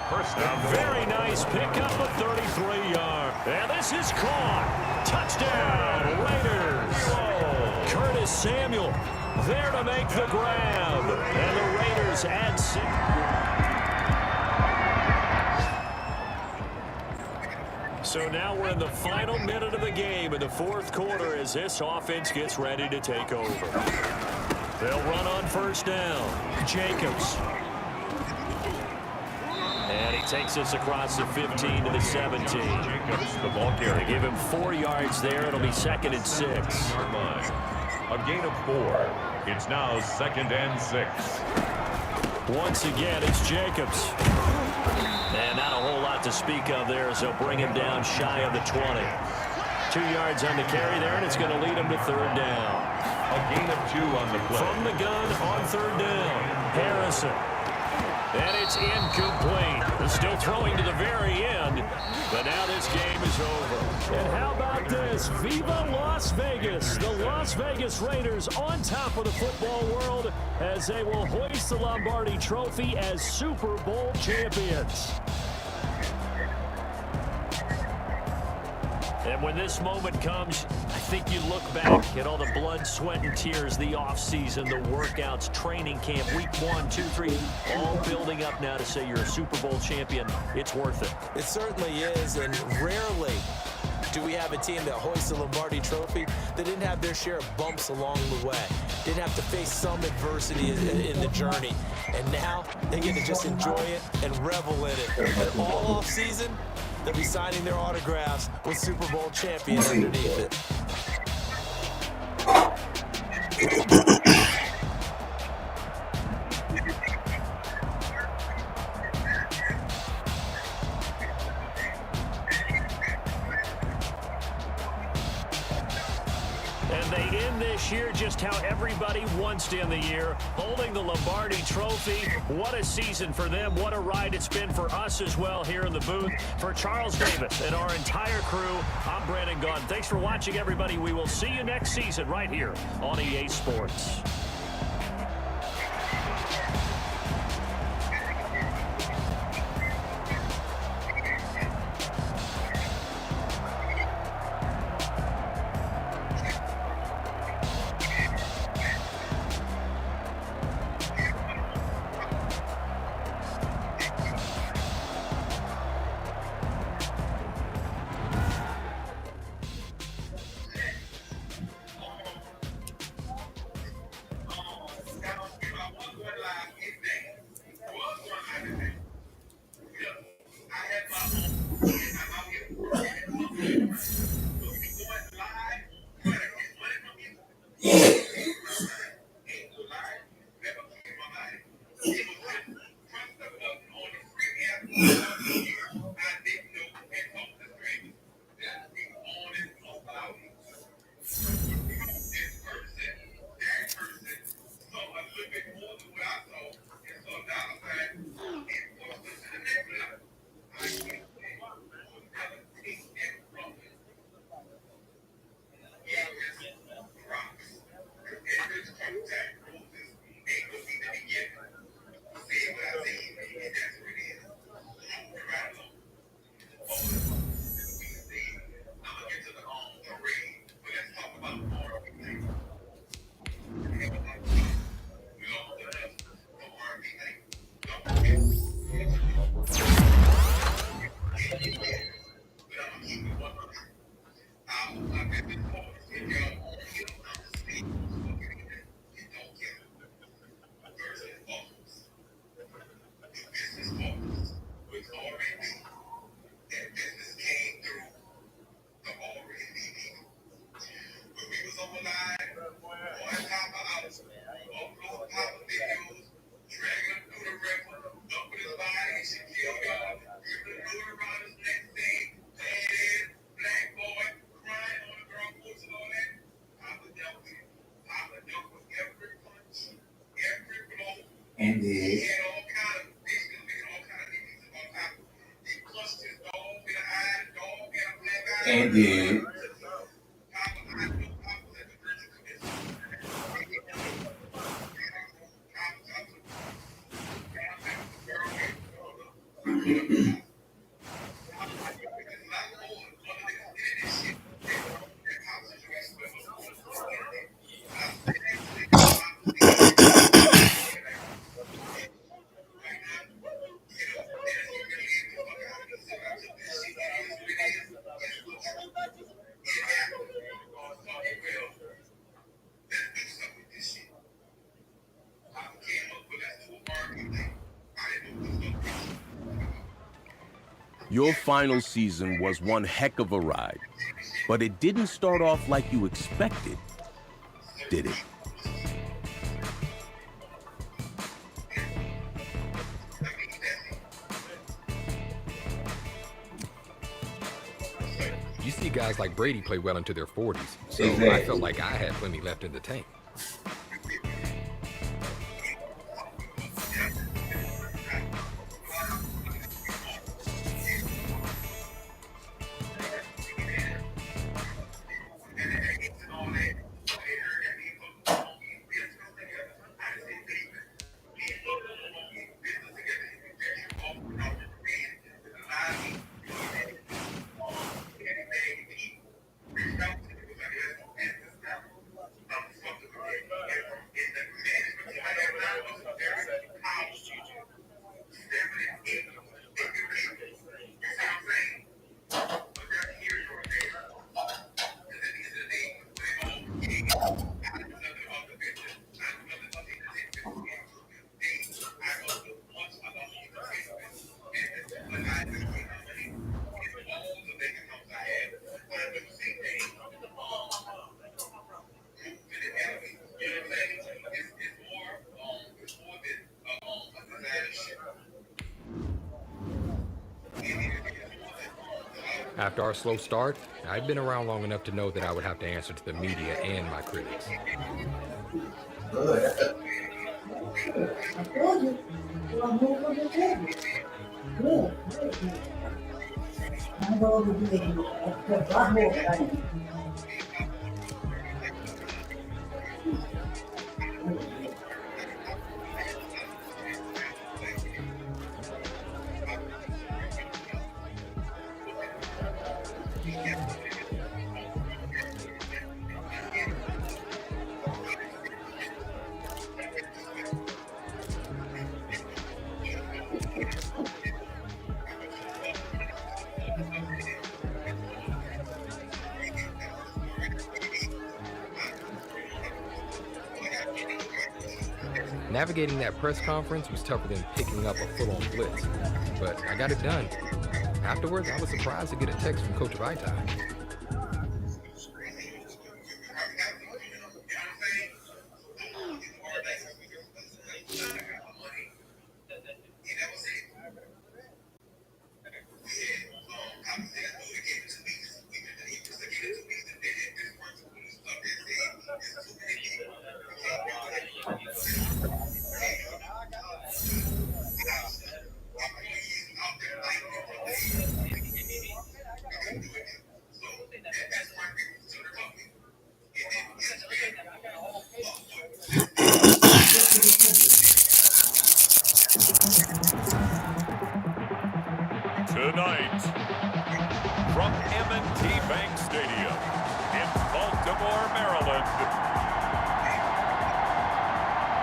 First down. A very nice pickup of 33 yards. And this is caught. Touchdown, Raiders. Whoa. Curtis Samuel there to make the grab. And the Raiders add 6. So now we're in the final minute of the game in the fourth quarter as this offense gets ready to take over. They'll run on first down. Jacobs. And he takes us across the 15 to the 17. Jacobs, the ball carrier. They give him 4 yards there. It'll be 2nd and 6. Yard line. A gain of 4. It's now 2nd and 6. Once again, it's Jacobs. And not a whole lot to speak of there as they'll bring him down shy of the 20. 2 yards on the carry there, and it's going to lead him to third down. A gain of 2 on the play. From the gun on third down, Harrison. And it's incomplete. They're still throwing to the very end, but now this game is over. And how about this? Viva Las Vegas! The Las Vegas Raiders on top of the football world as they will hoist the Lombardi Trophy as Super Bowl champions. And when this moment comes, I think you look back at all the blood, sweat, and tears, the offseason, the workouts, training camp, week 1, 2, 3, all building up now to say you're a Super Bowl champion. It's worth it. It certainly is, and rarely do we have a team that hoists the Lombardi Trophy that didn't have their share of bumps along the way, didn't have to face some adversity in the journey, and now they get to just enjoy it and revel in it. And all offseason, they'll be signing their autographs with Super Bowl champion underneath it. And they end this year just how everybody wants to end the year, holding the Lombardi Trophy. What a season for them. What a ride it's been for us as well here in the booth. For Charles Davis and our entire crew, I'm Brandon Gaudin. Thanks for watching, everybody. We will see you next season right here on EA Sports. And did. And did. Your final season was one heck of a ride, but it didn't start off like you expected, did it? You see guys like Brady play well into their 40s, so I felt like I had plenty left in the tank. After our slow start, I'd been around long enough to know that I would have to answer to the media and my critics. Good. I told you. Well, move on the table. Good. I'm going to do it. One more time. Navigating that press conference was tougher than picking up a full-on blitz, but I got it done. Afterwards, I was surprised to get a text from Coach Vaitai. Tonight, from M&T Bank Stadium in Baltimore, Maryland,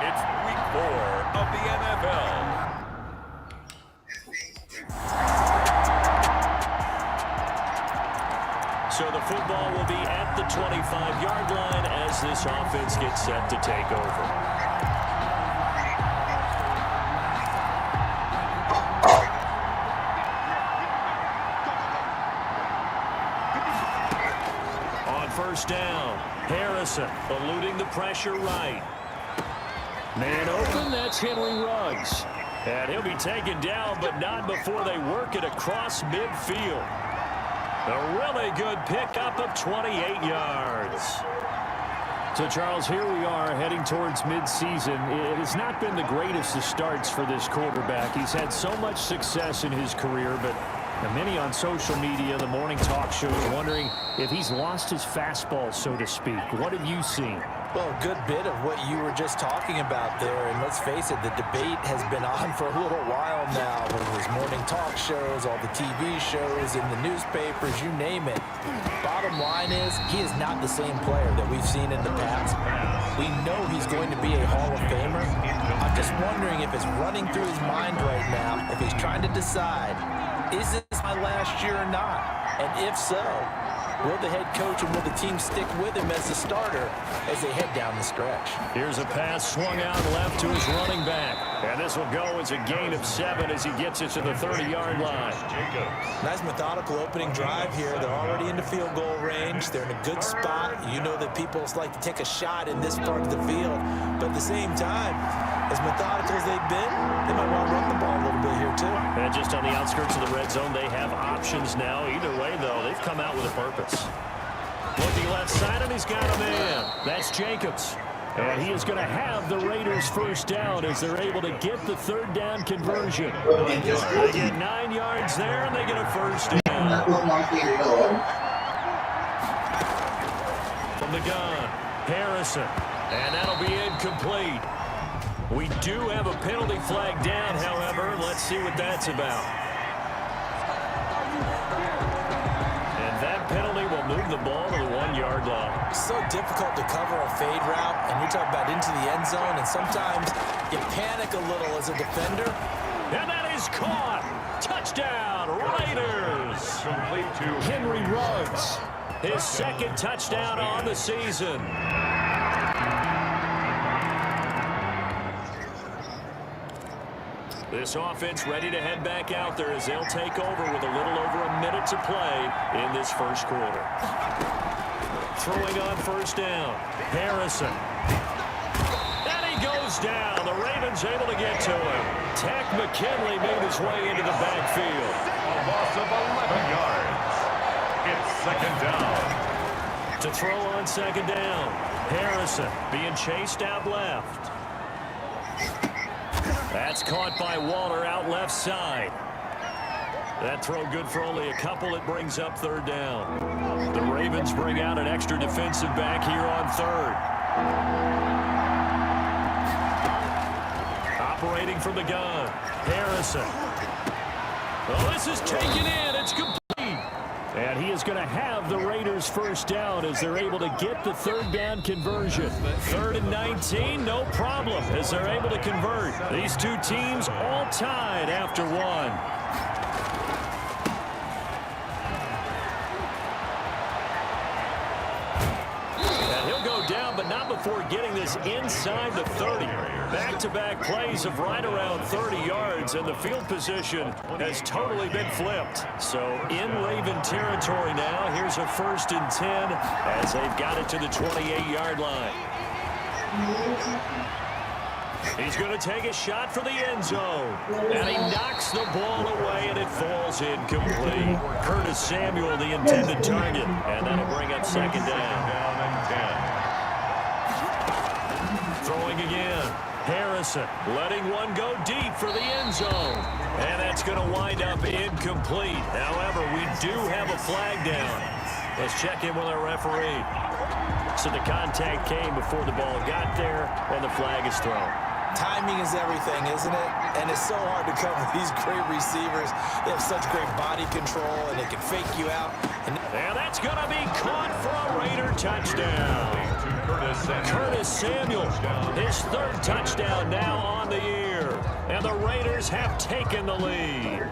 it's Week 4 of the NFL. So the football will be at the 25-yard line as this offense gets set to take over. First down, Harrison eluding the pressure right. Man open, that's Henry Ruggs. And he'll be taken down, but not before they work it across midfield. A really good pickup of 28 yards. So, Charles, here we are heading towards midseason. It has not been the greatest of starts for this quarterback. He's had so much success in his career, but many on social media, the morning talk shows, wondering if he's lost his fastball, so to speak. What have you seen? Well, a good bit of what you were just talking about there, and let's face it, the debate has been on for a little while now with his morning talk shows, all the TV shows, in the newspapers, you name it. Bottom line is, he is not the same player that we've seen in the past. We know he's going to be a Hall of Famer. I'm just wondering if it's running through his mind right now, if he's trying to decide, is this my last year or not? And if so, will the head coach and will the team stick with him as the starter as they head down the stretch? Here's a pass swung out left to his running back. And this will go as a gain of 7 as he gets it to the 30-yard line. Nice methodical opening drive here. They're already into field goal range. They're in a good spot. You know that people like to take a shot in this part of the field. But at the same time, as methodical as they've been, they might want to run the ball a little bit here too. And just on the outskirts of the red zone, they have options now. Either way, though, they've come out with a purpose. Looking left side, and he's got a man. That's Jacobs. And he is going to have the Raiders first down as they're able to get the third down conversion. They get 9 yards there, and they get a first down. From the gun, Harrison. And that'll be incomplete. We do have a penalty flag down, however. Let's see what that's about. And that penalty will move the ball to the 1-yard line. So difficult to cover a fade route, and you're talking about into the end zone, and sometimes you panic a little as a defender. And that is caught. Touchdown, Raiders. Complete to Henry Ruggs, his second touchdown on the season. This offense ready to head back out there as they'll take over with a little over a minute to play in this first quarter. Throwing on first down, Harrison. And he goes down. The Ravens able to get to him. Tack McKinley made his way into the backfield. a loss of 11 yards. It's second down. To throw on second down, Harrison being chased out left. That's caught by Waller out left side. That throw good for only a couple. It brings up third down. The Ravens bring out an extra defensive back here on third. Operating from the gun, Harrison. Well, this is taken in. It's complete. And he is going to have the Raiders first down as they're able to get the third down conversion. 3rd and 19, no problem as they're able to convert. These two teams all tied after one. And he'll go down, but not before getting this inside the 30. Back-to-back plays of right around 30 yards, and the field position has totally been flipped. So in Raven territory now, here's a 1st and 10 as they've got it to the 28-yard line. He's going to take a shot for the end zone, and he knocks the ball away, and it falls incomplete. Curtis Samuel, the intended target, and that'll bring up second down. Throwing again, Harrison letting one go deep for the end zone, and that's going to wind up incomplete. However, we do have a flag down. Let's check in with our referee. So the contact came before the ball got there, and the flag is thrown. Timing is everything, isn't it? And it's so hard to cover these great receivers. They have such great body control, and they can fake you out. And that's going to be caught for a Raider touchdown. Curtis Samuel, his 3rd touchdown now on the year. And the Raiders have taken the lead.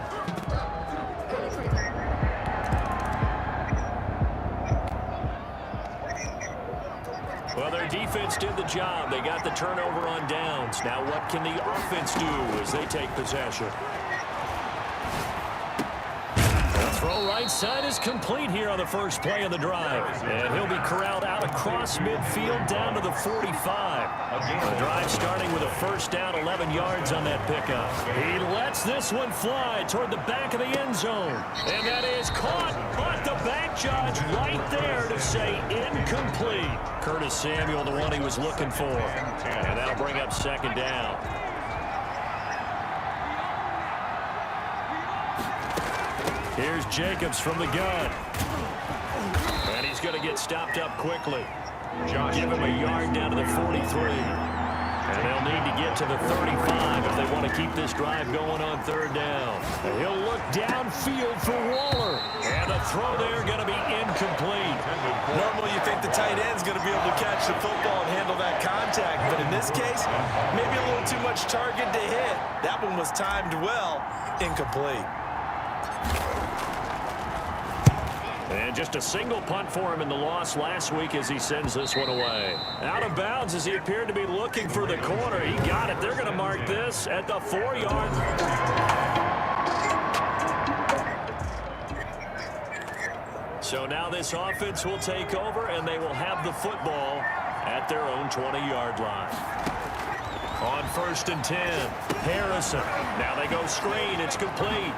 Well, their defense did the job. They got the turnover on downs. Now what can the offense do as they take possession? The throw right side is complete here on the first play of the drive. And he'll be corralled out across across midfield down to the 45. The drive starting with a first down, 11 yards on that pickup. He lets this one fly toward the back of the end zone. And that is caught, but the back judge right there to say incomplete. Curtis Samuel, the one he was looking for. And that'll bring up second down. Here's Jacobs from the gun. And he's going to get stopped up quickly. Give him a yard down to the 43. And they'll need to get to the 35 if they want to keep this drive going on third down. And he'll look downfield for Waller. And the throw there going to be incomplete. Normally you think the tight end's going to be able to catch the football and handle that contact. But in this case, maybe a little too much target to hit. That one was timed well. Incomplete. And just a single punt for him in the loss last week as he sends this one away. Out of bounds as he appeared to be looking for the corner. He got it. They're going to mark this at the 4-yard. So now this offense will take over, and they will have the football at their own 20-yard line. On 1st and 10, Harrison. Now they go screen. It's complete.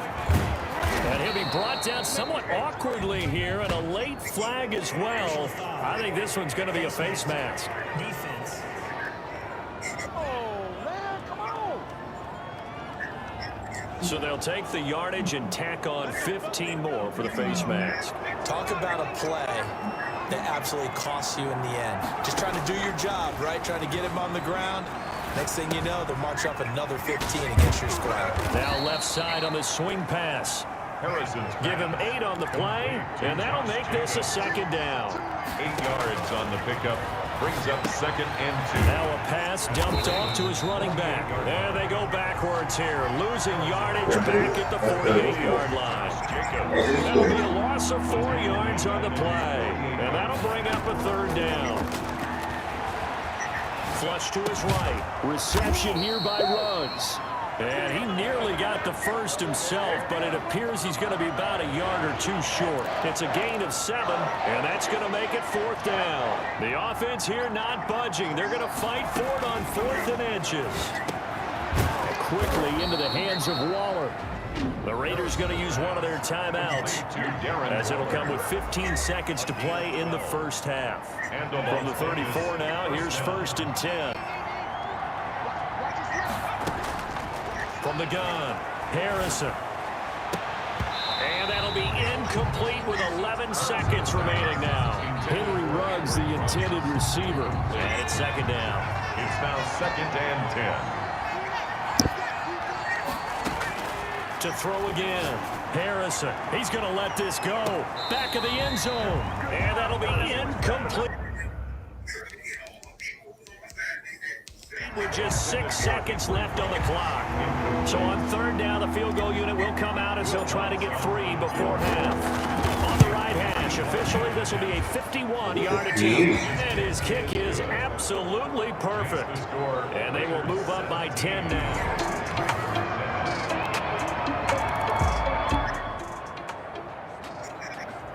And he'll be brought down somewhat awkwardly here, and a late flag as well. I think this one's going to be a face mask. Defense. Oh, man, come on. So they'll take the yardage and tack on 15 more for the face mask. Talk about a play that absolutely costs you in the end. Just trying to do your job, right? Trying to get him on the ground. Next thing you know, they'll march up another 15 against your squad. Now left side on the swing pass. Give him 8 on the play, and that'll make this a second down. 8 yards on the pickup. Brings up 2nd and 2. Now a pass dumped off to his running back. There they go backwards here. Losing yardage back at the 48-yard line. That'll be a loss of 4 yards on the play. And that'll bring up a 3rd down. Flush to his right. Reception here by Ruggs. And he nearly got the first himself, but it appears he's going to be about a yard or 2 short. It's a gain of 7, and that's going to make it 4th down. The offense here not budging. They're going to fight for it on 4th and inches. And quickly into the hands of Waller. The Raiders going to use one of their timeouts, as it'll come with 15 seconds to play in the first half. From the 34 now, here's 1st and 10. From the gun, Harrison. And that'll be incomplete with 11 seconds remaining now. Henry Ruggs, the intended receiver. And it's 2nd down. It's now 2nd and 10. To throw again, Harrison. He's going to let this go. Back of the end zone. And that'll be incomplete. With just 6 seconds left on the clock. So on 3rd down, the field goal unit will come out as he'll try to get 3 before half. On the right hash, officially this will be a 51-yard attempt. And his kick is absolutely perfect. And they will move up by 10 now.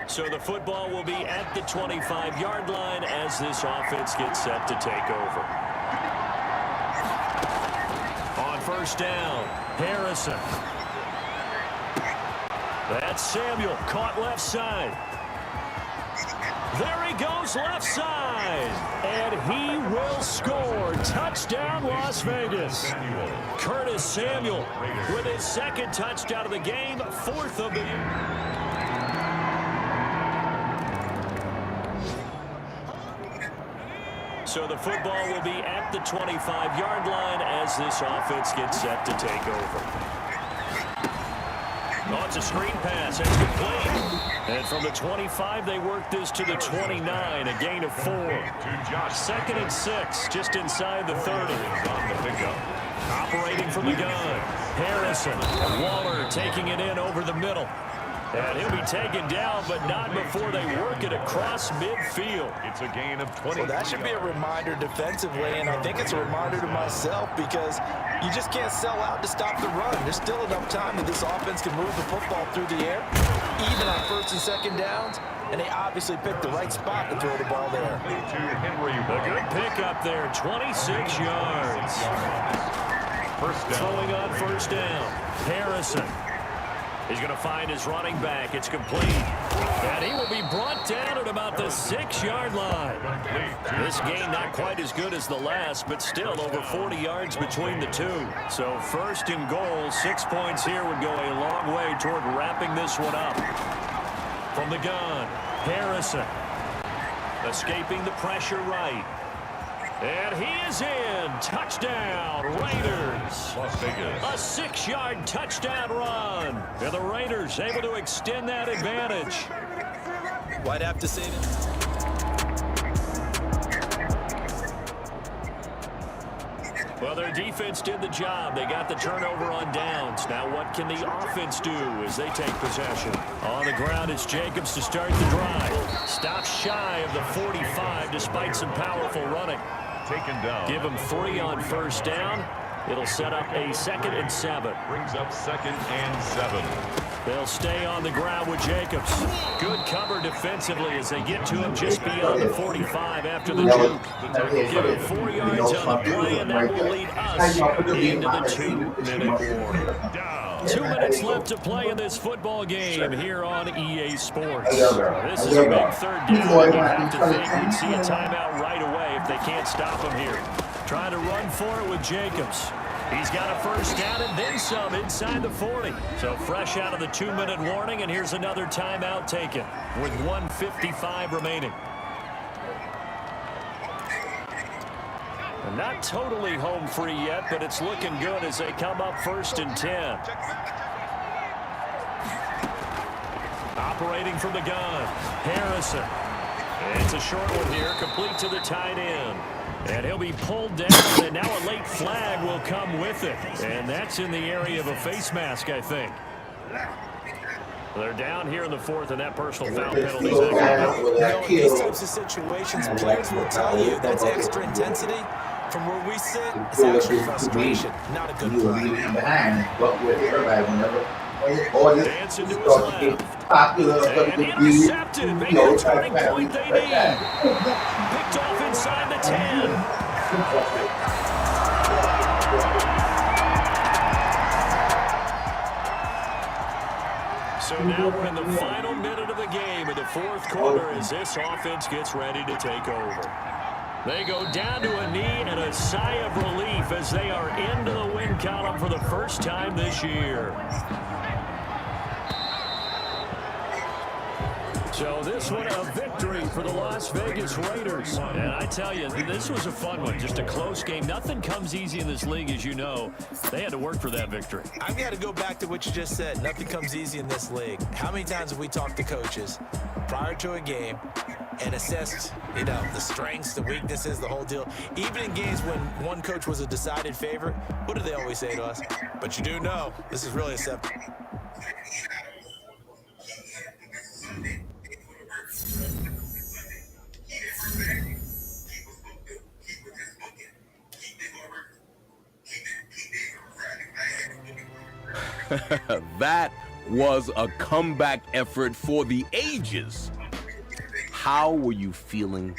So the football will be at the 25-yard line as this offense gets set to take over. On 1st down, Harrison. That's Samuel, caught left side. There he goes left side. And he will score. Touchdown, Las Vegas. Curtis Samuel with his 2nd touchdown of the game, 4th of the year. So the football will be at the 25-yard line as this offense gets set to take over. Oh, it's a screen pass. That's complete. And from the 25, they work this to the 29, a gain of 4. 2nd and 6, just inside the 30. On the pickup. Operating from the gun, Harrison. Waller taking it in over the middle. And he'll be taken down, but not before they work it across midfield. It's a gain of 20. Well, that should be a reminder defensively, and I think it's a reminder to myself because you just can't sell out to stop the run. There's still enough time that this offense can move the football through the air, even on first and second downs, and they obviously picked the right spot to throw the ball there. To Henry. A good pickup there, 26 yards. First down. Throwing on first down, Harrison. He's going to find his running back. It's complete. And he will be brought down at about the 6-yard line. This game not quite as good as the last, but still over 40 yards between the two. So first and goal, 6 points here would go a long way toward wrapping this one up. From the gun, Harrison. Escaping the pressure right. And he is in. Touchdown, Raiders. Las Vegas. A 6-yard touchdown run. And the Raiders able to extend that advantage. Might have to say that. Well, their defense did the job. They got the turnover on downs. Now what can the offense do as they take possession? On the ground, it's Jacobs to start the drive. Stops shy of the 45 despite some powerful running. Taken down. Give him 3 on first down. It'll set up a 2nd and 7. Brings up 2nd and 7. They'll stay on the ground with Jacobs. Good cover defensively as they get to him just beyond the 45 after the juke. Give him 4 yards on the play, and that will lead us into the 2-minute warning. 2 minutes left to play in this football game here on EA Sports. This is a big third down. You have to think we'd see a timeout right away if they can't stop him here. Trying to run for it with Jacobs. He's got a first down and then some inside the 40. So fresh out of the 2-minute warning, and here's another timeout taken with 1:55 remaining. Not totally home free yet, but it's looking good as they come up 1st and 10. Operating from the gun, Harrison. It's a short one here, complete to the tight end. And he'll be pulled down, and now a late flag will come with it. And that's in the area of a face mask, I think. They're down here in the 4th, and that personal foul penalty is in these types of situations, players will tell you that's extra intensity. From where we sit, it's actually frustration, not a good play. Dancing to his left. And intercepted. Maybe the turning point they need. Picked off inside the 10. So now we're in the final minute of the game in the 4th quarter as this offense gets ready to take over. They go down to a knee and a sigh of relief as they are into the win column for the first time this year. So this one a victory for the Las Vegas Raiders. And I tell you, this was a fun one. Just a close game. Nothing comes easy in this league, as you know. They had to work for that victory. I've got to go back to what you just said. Nothing comes easy in this league. How many times have we talked to coaches prior to a game and assessed, the strengths, the weaknesses, the whole deal? Even in games when one coach was a decided favorite, what do they always say to us? But you do know, this is really a separate. That was a comeback effort for the ages. How were you feeling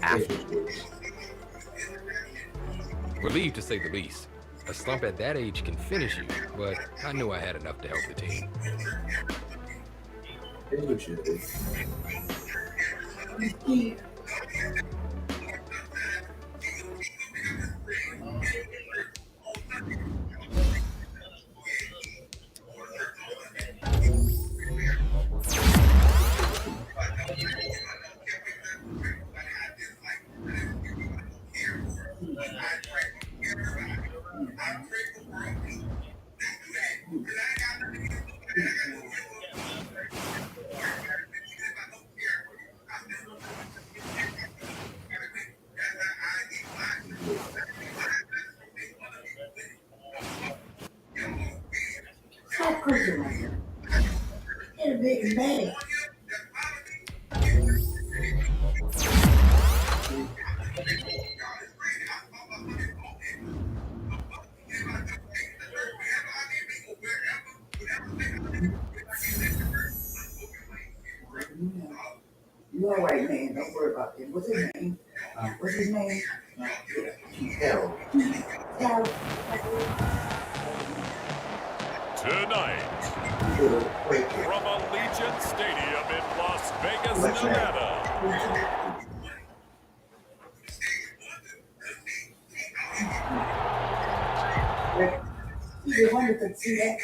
afterwards? Relieved, to say the least. A slump at that age can finish you, but I knew I had enough to help the team. bad. You're all right, man. Don't worry about it. What's his name? What's his name? Harold. Harold. Tonight, from Allegiant Stadium in Las Vegas, Nevada. You wonder if you see that.